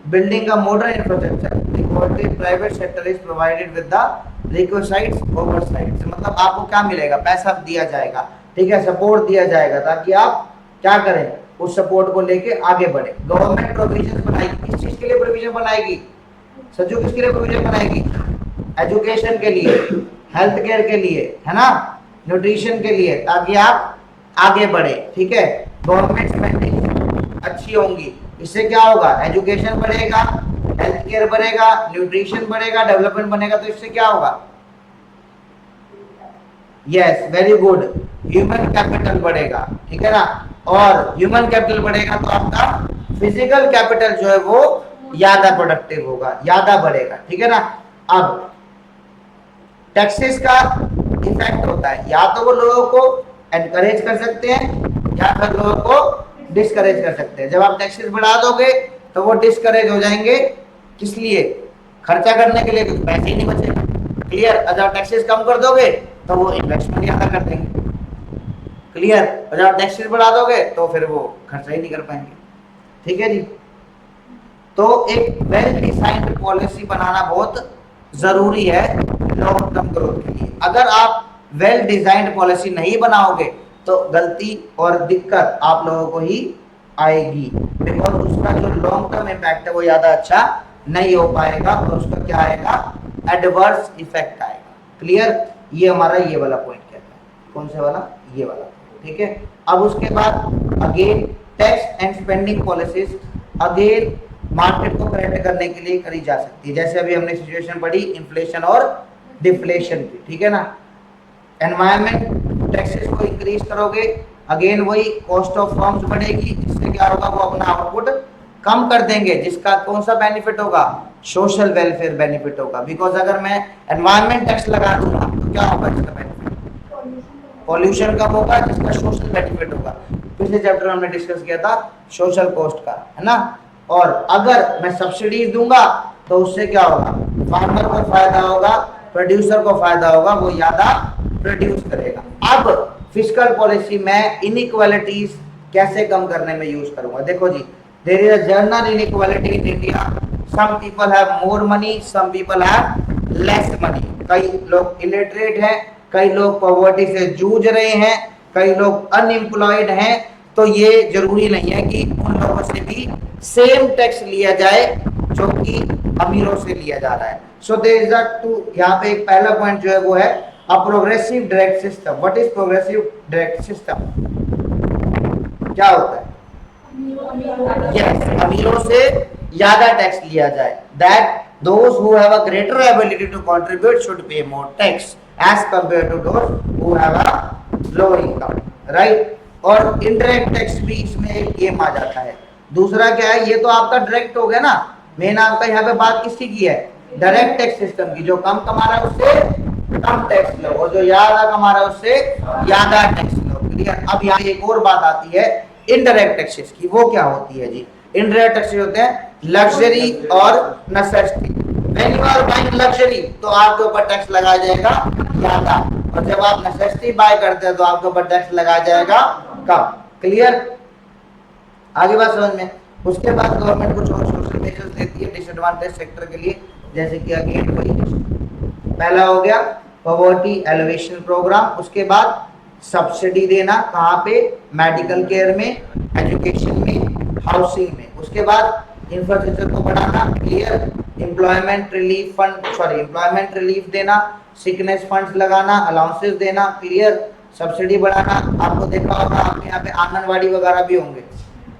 building a modern infrastructure, the quality private sector is provided with the requisites oversight। मतलब आपको क्या मिलेगा, पैसा दिया जाएगा, ठीक है, सपोर्ट दिया जाएगा, ताकि आप क्या करें, उस सपोर्ट को लेके आगे बढ़े। गवर्नमेंट प्रोविजन बनाएगी, किस चीज के लिए प्रोविजन बनाएगी, सचू किसके लिए प्रोविजन बनाएगी, एजुकेशन के लिए, हेल्थ केयर के लिए, है ना, न्यूट्रिशन के लिए, ताकि आप आगे बढ़े, ठीक है। गवर्नमेंट स्पेंडिंग अच्छी होंगी, इससे क्या होगा, एजुकेशन बढ़ेगा, हेल्थ केयर बढ़ेगा, न्यूट्रिशन बढ़ेगा, डेवलपमेंट बनेगा, तो इससे क्या होगा, yes very good, human capital बढ़ेगा, ठीक है ना। और ह्यूमन कैपिटल बढ़ेगा तो आपका फिजिकल कैपिटल जो है वो ज्यादा प्रोडक्टिव होगा, ज्यादा बढ़ेगा, ठीक है ना। अब टैक्सेस का इफेक्ट होता है, या तो वो लोगों को एनकरेज कर सकते हैं या फिर लोगों को डिस्करेज कर सकते हैं। जब आप टैक्सेस बढ़ा दोगे तो वो डिस्करेज हो जाएंगे, किस लिए, खर्चा करने के लिए, क्योंकि पैसे ही नहीं बचेगा, क्लियर। अगर आप टैक्सेस कम कर दोगे तो वो इन्वेस्टमेंट ज्यादा कर देंगे, क्लियर। और जब आप टैक्सेस बढ़ा दोगे तो फिर वो खर्चा ही नहीं कर पाएंगे, ठीक है जी। तो एक वेल डिजाइंड पॉलिसी बनाना बहुत जरूरी है लॉन्ग टर्म ग्रोथ के लिए। अगर आप वेल डिजाइंड पॉलिसी नहीं बनाओगे तो गलती और दिक्कत आप लोगों को ही आएगी, बिकॉज उसका जो लॉन्ग टर्म इम्पैक्ट है वो ज्यादा अच्छा नहीं हो पाएगा, और उसका क्या आएगा, एडवर्स इफेक्ट आएगा, क्लियर। ये हमारा ये वाला पॉइंट कहता है, कौन से वाला, ये वाला, ठीक है। अब उसके बाद again tax and spending policies again market को करेक्ट करने के लिए करी जा सकती है, जैसे अभी हमने सिचुएशन पढ़ी इन्फ्लेशन और डिफ्लेशन की, ठीक है ना। एनवायरमेंट टैक्सेस को इंक्रीज करोगे, अगेन वही कॉस्ट ऑफ फर्म्स बढ़ेगी, जिससे क्या होगा, वो अपना आउटपुट कम कर देंगे, जिसका कौन सा बेनिफिट होगा, सोशल वेलफेयर बेनिफिट होगा। बिकॉज अगर मैं एनवायरमेंट टैक्स लगा दूंगा तो क्या होगा, इसका बेनिफिट, पॉल्यूशन कम होगा, जिसका सोशल बेनिफिट होगा। पिछले चैप्टर में हमने डिस्कस किया था सोशल कॉस्ट का, है ना। और अगर मैं सब्सिडीज दूंगा तो उससे क्या होगा, फार्मर को फायदा होगा, प्रोड्यूसर को फायदा होगा, वो ज्यादा प्रोड्यूस करेगा। अब फिस्कल पॉलिसी में इनइक्वालिटीज कैसे कम करने में यूज करूंगा, देखो जी, there is a general inequality in India, some people have more money, some people have less money. कई लोग इलिटरेट हैं, कई लोग पॉवर्टी से जूझ रहे हैं, कई लोग अनएम्प्लॉयड हैं, तो ये जरूरी नहीं है कि उन लोगों से भी सेम टैक्स लिया जाए जो कि अमीरों से लिया जा रहा है। So there is a two, यहाँ पे एक पहला पॉइंट जो है वो है a progressive direct system. What is progressive direct system, क्या होता है, यस, अमीरों से ज्यादा टैक्स लिया जाए, that those who have a greater ability to contribute should pay more tax as compared to those who have a low income, right। और इनडायरेक्ट टैक्स भी इसमें एक गेम आ जाता है। दूसरा क्या है, ये तो आपका डायरेक्ट हो गया ना, मेन आपका यहाँ पे बात किसकी की है, डायरेक्ट टैक्स सिस्टम की। जो कम कमा रहा है उससे कम टैक्स लो, और जो ज्यादा कमा रहा है उससे ज्यादा टैक्स लो, क्लियर। अब यहाँ एक और बात आती है इनडायरेक्ट टैक्सेस की, वो क्या होती है जी, इनडायरेक्ट टैक्सेस होते हैं लग्जरी और necessity. When you are buying luxury तो आपके ऊपर टैक्स लगाया जाएगा ज्यादा, और जब आप नेसेसिटी बाय करते हैं तो आपके ऊपर टैक्स लगाया जाएगा कम, क्लियर। आगे बात समझ में। उसके बाद गवर्नमेंट कुछ और सोशल मेजर्स लेती है डिसएडवांटेज सेक्टर के लिए, जैसे कि अगेन वही पहला हो गया पॉवर्टी एलिवेशन प्रोग्राम, उसके बाद सब्सिडी देना, कहाँ पे, मेडिकल केयर में, एजुकेशन में, हाउसिंग में। उसके बाद इंफ्रास्ट्रक्चर को बढ़ाना, clear, employment relief fund, sorry employment relief देना, सिकनेस फंड्स लगाना, अलाउंसेस देना, क्लियर, सब्सिडी बढ़ाना। आपको देखा होगा आपके यहाँ पे आंगनवाड़ी वगैरह भी होंगे,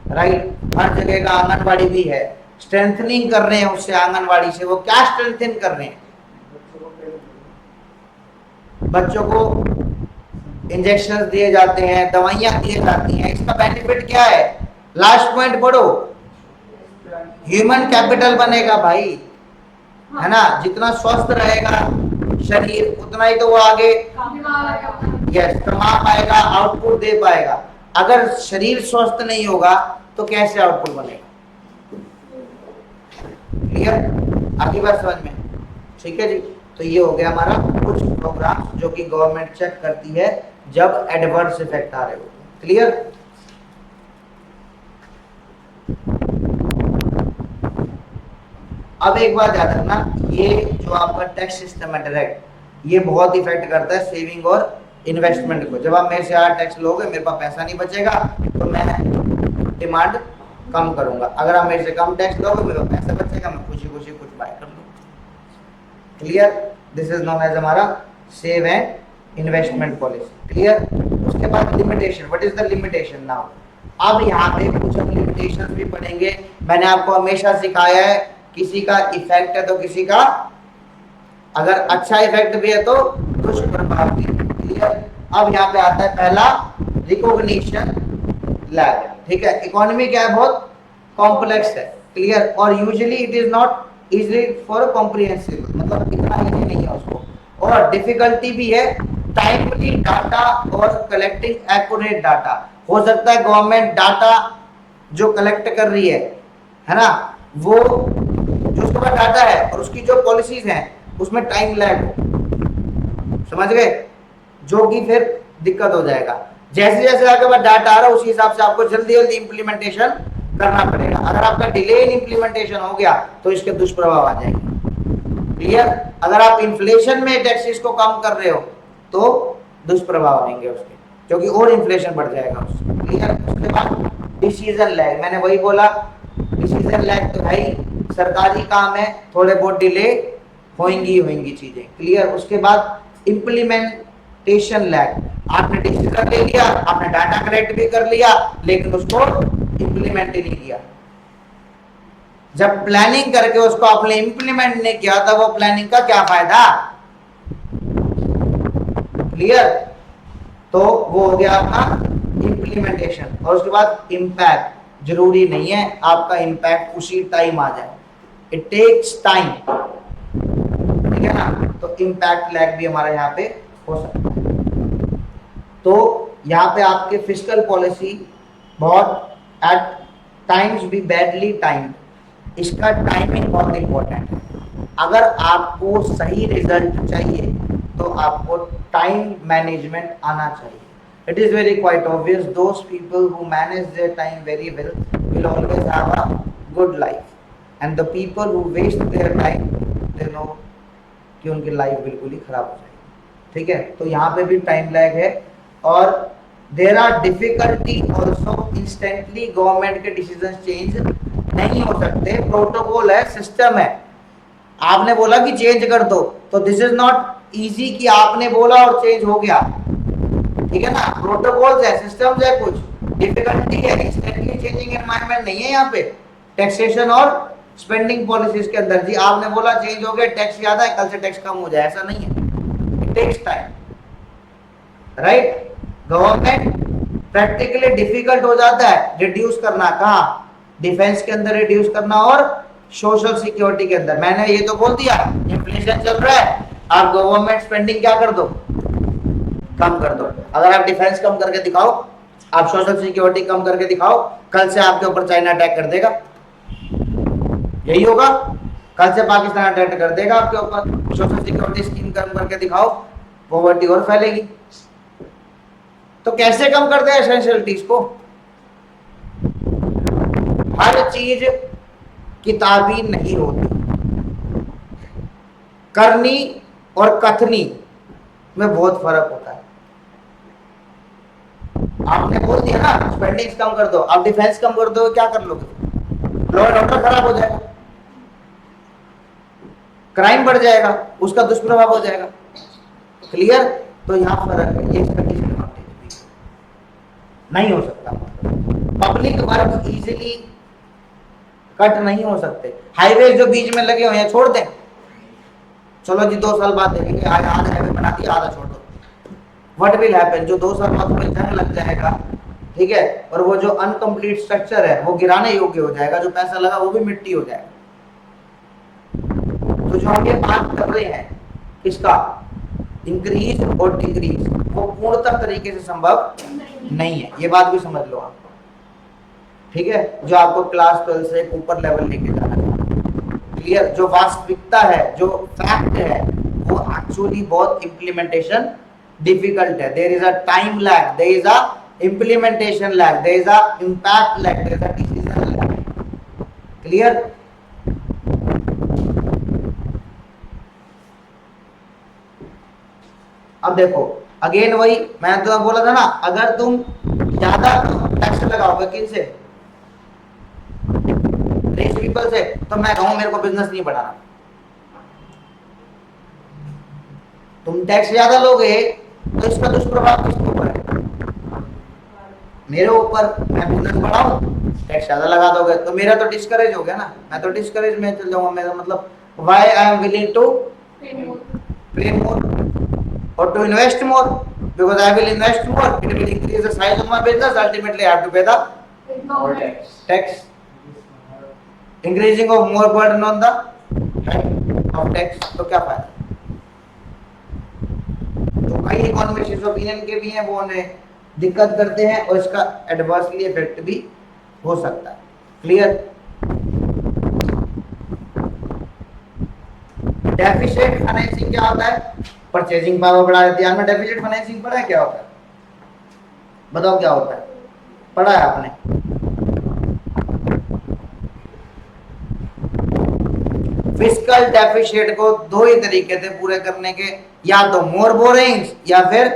राइट, हर जगह का आंगनवाड़ी भी है, स्ट्रेंथनिंग कर रहे हैं उससे, आंगनवाड़ी से वो क्या स्ट्रेंथन कर रहे हैं, बच्चों को इंजेक्शन दिए जाते हैं, दवाइयां दी जाती हैं, इसका बेनिफिट क्या है, लास्ट पॉइंट पढ़ो, ह्यूमन कैपिटल बनेगा भाई, है ना। जितना स्वस्थ रहेगा शरीर उतना ही तो वो आगे यस कमा पाएगा, आउटपुट दे पाएगा। अगर शरीर स्वस्थ नहीं होगा तो कैसे आउटपुट बनेगा, क्लियर। आगे बात समझ में, ठीक है जी। तो ये हो गया हमारा कुछ प्रोग्राम जो कि गवर्नमेंट चेक करती है जब एडवर्स इफेक्ट आ रहे हो, क्लियर। अब एक बात याद रखना, ये जो आपका टैक्स सिस्टम है डायरेक्ट, ये बहुत इफेक्ट करता है सेविंग और इन्वेस्टमेंट को। जब आप मेरे से ज्यादा टैक्स लोगे, मेरे पास पैसा नहीं बचेगा तो मैं डिमांड कम करूंगा। अगर आप मेरे से कम टैक्स लोगे, मेरे पास पैसा बचेगा, मैं खुशी खुशी कुछ बाय कर लूंगा, clear. This is known as हमारा save and investment policy. Clear. उसके बाद limitation, what is the limitation now. अब यहाँ पे कुछ हम लिमिटेशंस भी पढ़ेंगे। मैंने आपको हमेशा सिखाया है किसी का इफेक्ट है तो किसी का अगर अच्छा इफेक्ट भी है तो दुष्प्रभाव भी। क्लियर। अब यहाँ पे आता है पहला रिकॉग्निशन लैग। ठीक है। इकोनॉमी क्या है, बहुत कॉम्प्लेक्स है। क्लियर। और usually it is not easily for comprehensible, मतलब इतना इजी नहीं है उसको, और डिफिकल्टी भी है टाइमली डाटा और कलेक्टिंग एक्यूरेट डाटा। हो सकता है गवर्नमेंट डाटा जो कलेक्ट कर रही है ना, वो जो उसके पास डाटा है और उसकी जो पॉलिसीज हैं उसमें टाइम लैग हो, समझ गए, जो कि फिर दिक्कत हो जाएगा। जैसे जैसे आपके पास डाटा आ रहा है उसी हिसाब से आपको जल्दी जल्दी इंप्लीमेंटेशन करना पड़ेगा। अगर आपका डिले इन इंप्लीमेंटेशन हो गया तो इसके दुष्प्रभाव आ जाएंगे। क्लियर। अगर आप इन्फ्लेशन में टैक्सेस को कम कर रहे हो तो दुष्प्रभाव आएंगे उसके, क्योंकि और इन्फ्लेशन बढ़ जाएगा उससे। क्लियर। उसके बाद डिसीजन लैग, मैंने वही बोला, डिसीजन लैग तो भाई सरकारी काम है, थोड़े बहुत डिले होंगी चीजें। क्लियर। उसके बाद इम्प्लीमेंटेशन लैग, आपने डिसीजन ले लिया, आपने डाटा कलेक्ट भी कर लिया, लेकिन उसको इम्प्लीमेंट ही नहीं किया। जब प्लानिंग करके उसको आपने इम्प्लीमेंट नहीं किया था, वो प्लानिंग का क्या फायदा। क्लियर। तो वो हो गया आपका इम्प्लीमेंटेशन। और उसके बाद इम्पैक्ट, जरूरी नहीं है आपका इम्पैक्ट उसी टाइम आ जाए, इट टेक्स टाइम। ठीक है ना। तो इम्पैक्ट लैग भी हमारा यहाँ पे हो सकता है। तो यहाँ पे आपके फिस्कल पॉलिसी बहुत एट टाइम्स भी बैडली टाइम, इसका टाइमिंग बहुत इंपॉर्टेंट है। अगर आपको सही रिजल्ट चाहिए तो आपको टाइम मैनेजमेंट आना चाहिए। It is very quite obvious, those people who manage their time very well will always have a good life, and the people who waste their time they know कि उनकी लाइफ बिल्कुल ही खराब हो जाएगी। ठीक है। तो यहाँ पे भी टाइम लैग है। और there are difficulty also, instantly government के डिसीजन चेंज नहीं हो सकते, प्रोटोकॉल है, सिस्टम है। आपने बोला कि चेंज कर दो, तो दिस इज नॉट इजी कि आपने बोला और चेंज हो गया। ठीक है ना। प्रोटोकॉल्स है, सिस्टम्स है, कुछ डिफिकल्टी है, इंस्टेंटली चेंजिंग एनवायरनमेंट नहीं है यहाँ पे टैक्सेशन और स्पेंडिंग पॉलिसीज के अंदर। जी आपने बोला चेंज हो गया, टैक्स ज्यादा है, कल से टैक्स कम हो जाए, ऐसा नहीं है। It takes time, right. Government practically difficult हो जाता है रिड्यूस करना, कहाँ, डिफेंस के अंदर रिड्यूस करना और सोशल सिक्योरिटी के अंदर। मैंने ये तो बोल दिया इन्फ्लेशन चल रहा है, आप गवर्नमेंट स्पेंडिंग क्या कर दो, कम कर दो। अगर आप डिफेंस कम करके दिखाओ, आप सोशल सिक्योरिटी कम करके दिखाओ, कल से आपके ऊपर चाइना अटैक कर देगा, यही होगा। कल से पाकिस्तान अटैक कर देगा आपके ऊपर। सोशल सिक्योरिटी स्कीम कम करके दिखाओ, पॉवर्टी और फैलेगी। तो कैसे कम करते हैं एसेंशियलिटीज को। हर चीज किताबी नहीं होती, करनी और कथनी में बहुत फर्क होता है। आपने बोल दिया ना स्पेंडिंग कम कर दो, आप डिफेंस कम कर दो, क्या कर लोगे, लॉ एंड ऑर्डर खराब हो जाएगा, क्राइम बढ़ जाएगा, उसका दुष्प्रभाव हो जाएगा। क्लियर। तो यहां फर्क है, ये इसका डिसएडवांटेज नहीं हो सकता। पब्लिक वर्क इजीली कट नहीं हो सकते। हाईवे जो बीच में लगे हुए हैं छोड़ दें, चलो जी 2 साल बाद देखेंगे, आधा हाईवे बना दिया, आधा छोड़ दो। व्हाट विल हैपन, जो 2 साल बाद में जंग लग जाएगा, ठीक है, और वो जो अनकंप्लीट स्ट्रक्चर है वो गिराने योग्य हो जाएगा, जो पैसा लगा वो भी मिट्टी हो जाएगा। तो जो हम ये बात कर रहे हैं इसका इंक्रीज और डिक्रीज, वो पूर्णतः तरीके से संभव नहीं है, ये बात भी समझ लो आप। ठीक है। जो आपको क्लास 12 से ऊपर लेवल लेके जाना है। क्लियर। जो वास्तविकता है, जो फैक्ट है, वो एक्चुअली बहुत इम्प्लीमेंटेशन डिफिकल्ट है। There is a time lag, there is a implementation lag, there is a impact lag, there is a decision lag. Clear. अब देखो अगेन वही मैंने तो बोला था ना, अगर तुम ज्यादा टैक्स लगाओगे किनसे, रिच पीपल से, तो मैं कहूं मेरे को बिजनेस नहीं बढ़ाना, तुम टैक्स ज्यादा लोगे तो इसका दुष्प्रभाव किसके ऊपर है? मेरे ऊपर। मैं बिजनेस बढ़ाऊं, टैक्स ज्यादा लगा दोगे तो मेरा तो डिस्करेज हो गया ना, मैं तो डिस्करेज में चल जाऊंगा। मेरा मतलब why I am willing to pay more or to invest more, because I will invest more, it will increase the size of my business, ultimately I have to pay the tax, increasing of more burden on the head of tax. तो क्या फायदा? तो कई इकोनॉमिस्ट ओपिनियन के भी हैं, वो उन्हें दिक्कत करते हैं और इसका एडवर्सली इफेक्ट भी हो सकता है। क्लियर? डेफिसिट फाइनेंसिंग क्या होता है? परचेजिंग पावर बढ़ा देती है। आपने डेफिसिट फाइनेंसिंग पढ़ा है क्या होता है? बताओ क्या होता है? पढ़ा है आपने? फिस्कल डेफिसिट को दो ही तरीके थे पूरे करने के, या तो मोर बोरिंग्स या फिर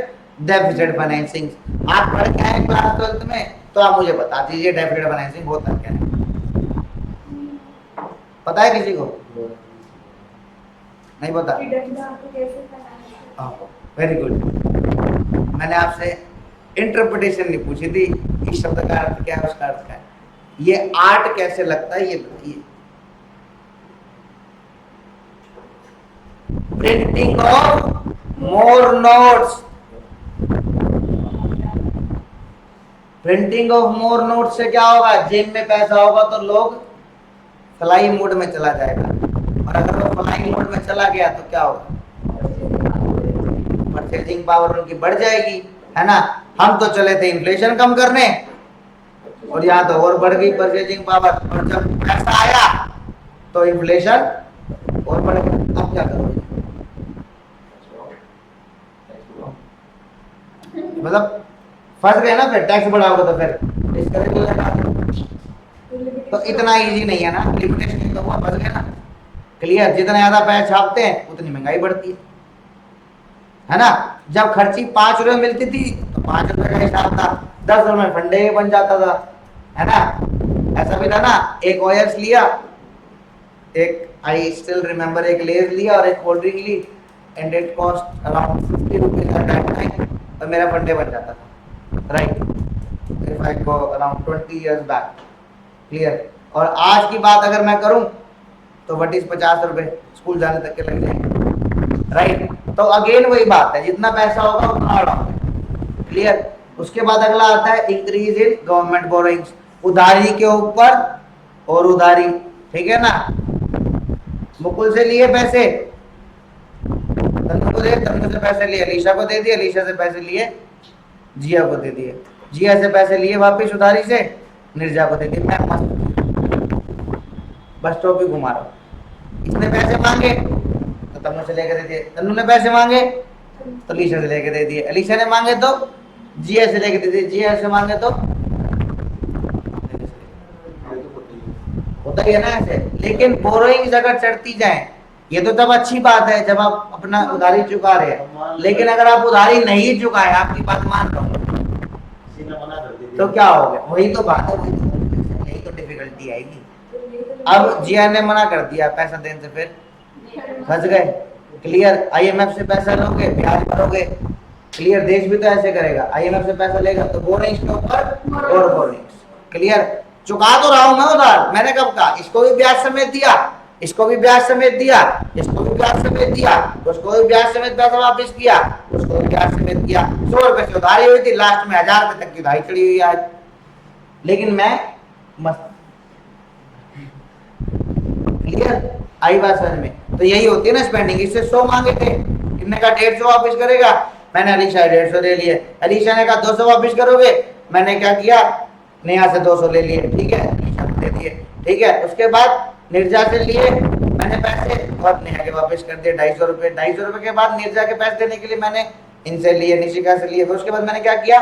डेफिसिट फाइनेंसिंग। आप पढ़ के आए क्लास 12 में, तो आप मुझे बता दीजिए डेफिसिट फाइनेंसिंग होता क्या है? पता है किसी को? नहीं पता? Very good. मैंने आपसे इंटरप्रिटेशन नहीं पूछी थी, इस शब्द का अर्थ क्या है, उसका अर्थ क्या है, ये आर्ट कैसे लगता है ये बताइए। Printing of more notes. Printing of more notes से क्या होगा? जेब में पैसा होगा तो लोग फ्लाई मोड में चला जाएगा, और अगर वो फ्लाई मोड में चला गया तो क्या होगा? परचेजिंग पावर उनकी बढ़ जाएगी, है ना। हम तो चले थे इन्फ्लेशन कम करने, और यहाँ तो और बढ़ गई परचेजिंग पावर, और जब पैसा आया तो इन्फ्लेशन और बढ़ गया। अब क्या करोगे? मतलब फंस गए ना, फिर टैक्स बढ़ाओगे तो फिर डिस्करेज हो जाएगा। तो इतना इजी नहीं है ना, लिमिटेशन तो हुआ, फंस गए ना। क्लियर? जितना ज्यादा पैसा छापते हैं उतनी महंगाई बढ़ती है ना। जब खर्ची 5 रुपए मिलती थी तो 5 रुपए का हिसाब था, 10 रुपए फंडे बन जाता था, है ना। ऐसा भी था ना, एक ओएस लिया, एक आई स्टिल रिमेम्बर, एक लेज लिया और एक कोल्ड ड्रिंक ली, and it cost around 50 rupees at that time, और मेरा फंडे बन जाता था, right. If I go around 20 years back. Clear? और आज की बात अगर मैं करूं तो वट इज 50 रुपए स्कूल जाने तक के लग जाएंगे, राइट। तो अगेन वही बात है, जितना पैसा होगा उतना बढ़ाओगे। क्लियर? उसके बाद अगला आता है इंक्रीज इन गवर्नमेंट बोरोइंग्स, उधारी के ऊपर और उधारी, ठीक है ना। मुकुल से लिए पैसे, तन्नू को दे, तन्नू से पैसे लिए अलीशा को दे दिए, अलीशा से पैसे लिए जिया को दे दिए, जिया से पैसे लिए वापिस उधारी से निर्जा को दे दिए। मैं मस्त बस टॉपिक घुमा रहा हूँ। इसने पैसे मांगे तो तन्नू से लेके दे दिए, तन्नू ने पैसे मांगे तो अलीशा से लेके दे दिए, अलीशा ने मांगे तो जिया से लेके दे दिए, जिया से मांगे तो होता ही है ना ऐसे। लेकिन बोरोइंग्स अगर चढ़ती जाए, ये तो तब अच्छी बात है जब आप अपना उधारी चुका रहे हैं, लेकिन अगर आप उधारी नहीं चुकाए, आपकी बात मान रहा हूँ, तो क्या हो गया? वही तो बात है, यही तो डिफिकल्टी आएगी। अब जिया ने मना कर दिया पैसा देने से, फिर फंस गए। क्लियर? आईएमएफ से पैसा लोगे, ब्याज भरोगे। क्लियर? देश भी तो ऐसे करेगा, आईएमएफ से पैसा लेगा तो बोरिंग्स के ऊपर और बोरिंग्स। क्लियर? चुका तो रहा हूं मैं उधार, मैंने कब कहा? इसको भी ब्याज समेत दिया, इसको भी ब्याज समेत दिया, इसको भी ब्याज समेत दिया, उसको भी ब्याज समेत पैसा वापस किया, उसको भी ब्याज समेत किया। 100 रुपए से उधारी हुई थी, लास्ट में 1000 रुपए तक की उधारी चढ़ी हुई आज। लेकिन मैं मस्त। क्लियर? आई बात समझ में? तो यही होती है ना स्पेंडिंग। इससे 100 मांगे थे, कितने का? 150 वापस करेगा, मैंने अलीशा 150 दे लिए। अलीशा ने कहा 200 वापस करोगे, मैंने क्या किया? नेहा से 200 ले लिए, ठीक है, अलीशा को दे दिए, ठीक है। उसके बाद निर्जा से लिए मैंने पैसे और नेहा के वापस कर दिए 250 रुपए। 250 रुपए के बाद निर्जा के पैसे देने के लिए मैंने इनसे लिए, निशिका से लिए। उसके बाद मैंने क्या किया?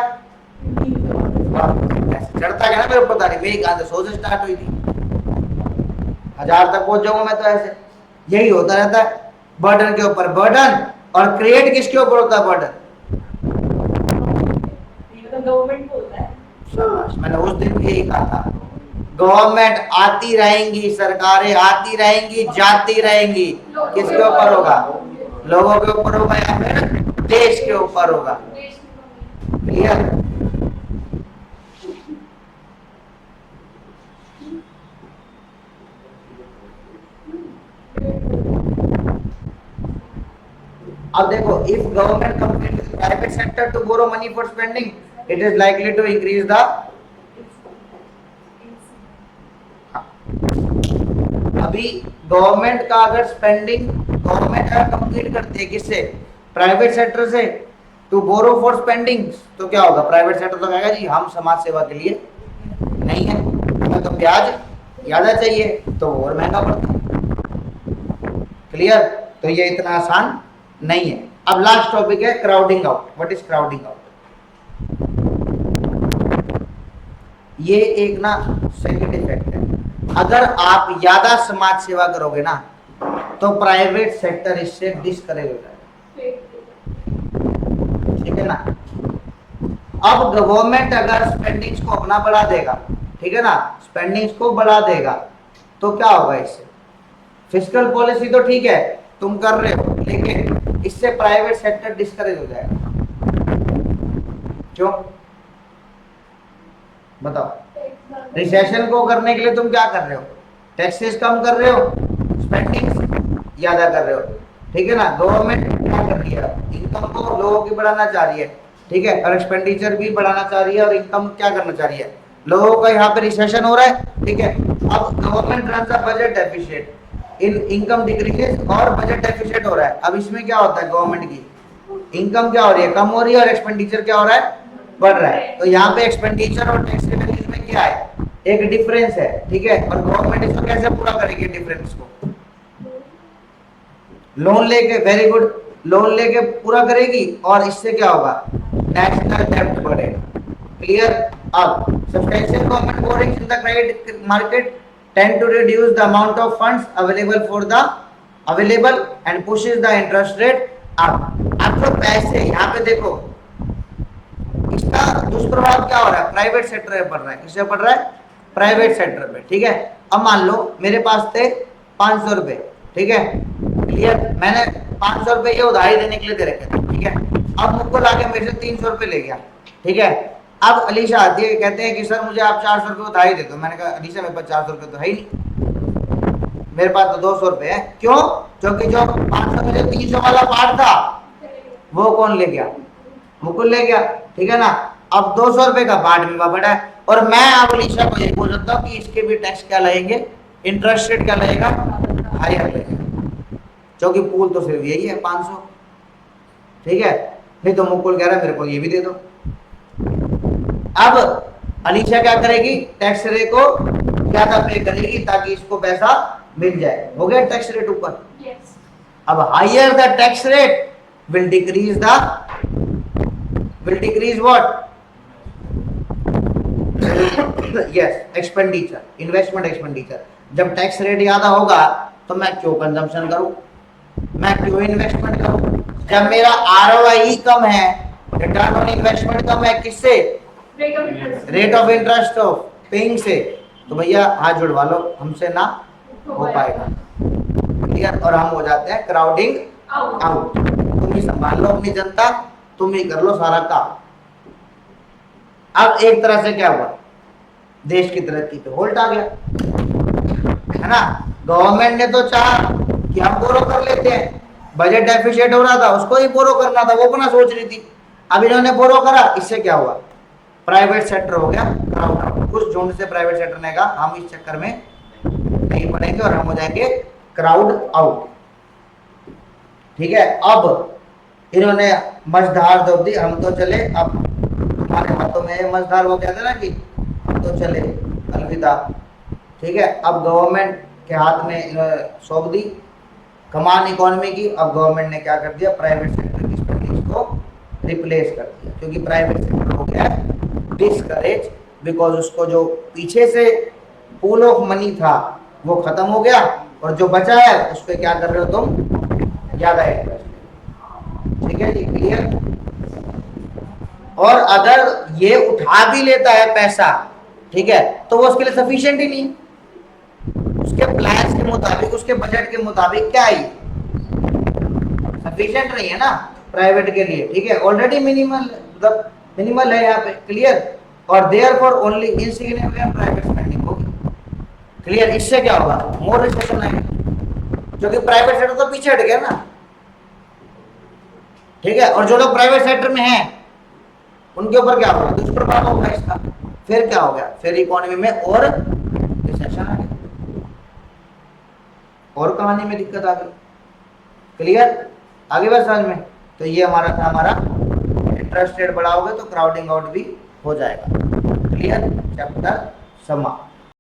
चढ़ता गया ना मेरे ऊपर उधारी, मेरी कहां से 100 से स्टार्ट हुई थी, 1000 तक पहुंच जाऊंगा मैं तो ऐसे। यही होता रहता है, बर्डन के ऊपर बर्डन। और क्रिएट किसके ऊपर होता है बर्डन? गवर्नमेंट को होता है। मैंने उस दिन भी यही कहा था, गवर्नमेंट आती रहेंगी, सरकारें आती रहेंगी, जाती रहेंगी, किसके ऊपर होगा? लोगों के ऊपर होगा या फिर देश के ऊपर होगा। देश में कमी। क्लियर? अब देखो, if government company with private sector to borrow money for spending it is likely to increase the, अभी गवर्नमेंट का अगर स्पेंडिंग, गवर्नमेंट अगर कंप्लीट करती है किससे, प्राइवेट सेक्टर से, टू बोरो फॉर स्पेंडिंग, तो क्या होगा, प्राइवेट सेक्टर तो कहेगा जी हम समाज सेवा के लिए नहीं है, हमें तो ब्याज ज्यादा चाहिए, तो और महंगा पड़ता है। क्लियर? तो ये इतना आसान नहीं है। अब लास्ट टॉपिक है crowding out. What is crowding out? ये एक ना सेकंड इफेक्ट है। अगर आप ज्यादा समाज सेवा करोगे ना तो प्राइवेट सेक्टर इससे डिस्करेज हो जाएगा, ठीक है ना। अब गवर्नमेंट अगर स्पेंडिंग्स को अपना बढ़ा देगा, ठीक है ना, स्पेंडिंग्स को बढ़ा देगा, तो क्या होगा इससे, फिस्कल पॉलिसी तो ठीक है तुम कर रहे हो, लेकिन इससे प्राइवेट सेक्टर डिस्करेज हो जाएगा। क्यों बताओ? रिसेशन को करने के लिए तुम क्या कर रहे हो, टैक्सेस कम कर रहे हो, स्पेंडिंग ज्यादा कर रहे हो, ठीक है ना। गवर्नमेंट क्या कर रही है, इनकम को लोगों की बढ़ाना चाह रही है, ठीक है, और एक्सपेंडिचर भी बढ़ाना चाह रही है, और इनकम क्या करना चाह रही है, लोगों का यहाँ पे रिसेशन हो रहा है, ठीक है। अब government runs a budget deficit, in income decreases और बजट डेफिसिट हो रहा है। अब इसमें क्या होता है, गवर्नमेंट की इनकम क्या हो रही है, कम हो रही है, और एक्सपेंडिचर क्या हो रहा है, बढ़ रहा है। तो यहाँ पे एक्सपेंडिचर और टैक्स रेवेन्यूज में क्या है, एक डिफरेंस है, ठीक है। और गवर्नमेंट इसको कैसे पूरा करेगी डिफरेंस को, लोन लेके, वेरी गुड, लोन लेके पूरा करेगी, और इससे क्या होगा, नेशनल डेब्ट बढ़ेगा। क्लियर? अब substantial government boring in the credit market tend to reduce the amount of funds available and pushes the interest rate up। अब जो पैसे यहाँ पे देखो, इसका दुष्प्रभाव क्या हो रहा है, प्राइवेट सेक्टर पे पड़ रहा है। किससे पड़ रहा है, प्राइवेट सेक्टर पे, ठीक है। अब मान लो मेरे पास थे 500 रुपए, ठीक है, क्लियर, मैंने 500 रुपए ये उधारी देने के लिए दे रखे थे, ठीक है। अब मुझको लाके मेरे से 300 रुपए ले गया, ठीक है। अब अलीशा आती है, कहते हैं कि सर मुझे आप 400 रुपये उधारी दे दो। मैंने कहा अलीशा मेरे पास 400 रुपये तो है ही नहीं, मेरे पास तो 200 रुपये है। क्यों? क्योंकि जो 500 में जो 300 वाला पार्ट था वो कौन ले गया, मुकुल ले गया, ठीक है ना। अब 200 रुपये का पार्ट मेरे पास बड़ा है, और मैं अब अलीशा को यही बोल सकता हूँ कि इसके भी टैक्स क्या लगेंगे, इंटरेस्ट रेट क्या लगेगा, हायर लगेगा, क्योंकि पूल तो सिर्फ यही है 500, ठीक है। नहीं तो मुकुल कह रहा है मेरे को ये भी दे दो। अब अलीशा क्या करेगी, टैक्स रेट को ज्यादा पे करेगी ताकि इसको पैसा मिल जाए। हो गया टैक्स रेट ऊपर। Yes. अब higher the tax rate will decrease what, yes, expenditure, investment expenditure. जब टैक्स रेट ज्यादा होगा तो मैं क्यों कंजम्पशन करूं, मैं क्यों इन्वेस्टमेंट करूं। जब मेरा ROI कम है, रिटर्न ऑन इन्वेस्टमेंट कम है, किससे, rate of interest of paying से, तो भैया हाथ जुड़वा लो, हमसे ना हो पाएगा। क्लियर? और हम हो जाते हैं क्राउडिंग आउट। तुम ही संभाल लो अपनी जनता, तुम ही कर लो सारा काम। अब एक तरह से क्या हुआ, देश की तरक्की पे होल्ट आ गया, है ना। गवर्नमेंट ने तो चाहा कि हम बोरो कर लेते हैं, बजट डेफिसिट हो रहा था, उसको ही बोरो करना था, वो अपना सोच रही थी। अब इन्होंने बोरो करा, इससे क्या हुआ, प्राइवेट सेक्टर हो गया क्राउड आउट। कुछ झुंड से प्राइवेट सेक्टर ने कहा हम इस चक्कर में नहीं पड़ेंगे और हम हो जाएंगे क्राउड आउट, ठीक है। अब इन्होंने मझधार दो दी, हम तो चले, अब हमारे हाथों में मझधार, वो कहते हैं ना कि हम तो चले, अलविदा, ठीक है। अब गवर्नमेंट के हाथ में सौंप दी कमान इकोनॉमी की। अब गवर्नमेंट ने क्या कर दिया, प्राइवेट सेक्टर की स्पेंडिंग को रिप्लेस कर दिया, क्योंकि प्राइवेट सेक्टर हो गया डिस्करेज, बिकॉज उसको जो पीछे से पूल ऑफ मनी था वो खत्म हो गया, और जो बचा है उस पर क्या कर रहे हो तुम, ज्यादा इंटरेस्ट, ठीक है जी, क्लियर। और अगर ये उठा भी लेता है पैसा, ठीक है, तो वो उसके लिए सफिशिएंट ही नहीं, उसके प्लान्स के मुताबिक, उसके बजट के मुताबिक क्या है, सफिशिएंट नहीं है ना प्राइवेट के लिए, ठीक है, ऑलरेडी मिनिमल, मतलब मिनिमल है यहाँ पे, क्लियर, और therefore only insignificant private spending होगी, क्लियर। इससे क्या होगा, मोर रिसेशन आएगा, क्योंकि प्राइवेट सेक्टर तो पीछे हट गया ना, ठीक है, और जो लोग प्राइवेट सेक्टर में हैं उनके ऊपर क्या होगा, दुष्प्रभाव होगा इसका, फिर क्या हो गया, फिर इकोनॉमी में और रिसेशन आ गया, और कहानी में दिक्कत आ गई, क्लियर, आगे बात समझ में। तो ये हमारा था, हमारा इंटरेस्ट रेट बढ़ाओगे तो क्राउडिंग आउट भी हो जाएगा, क्लियर, चैप्टर समाप्त।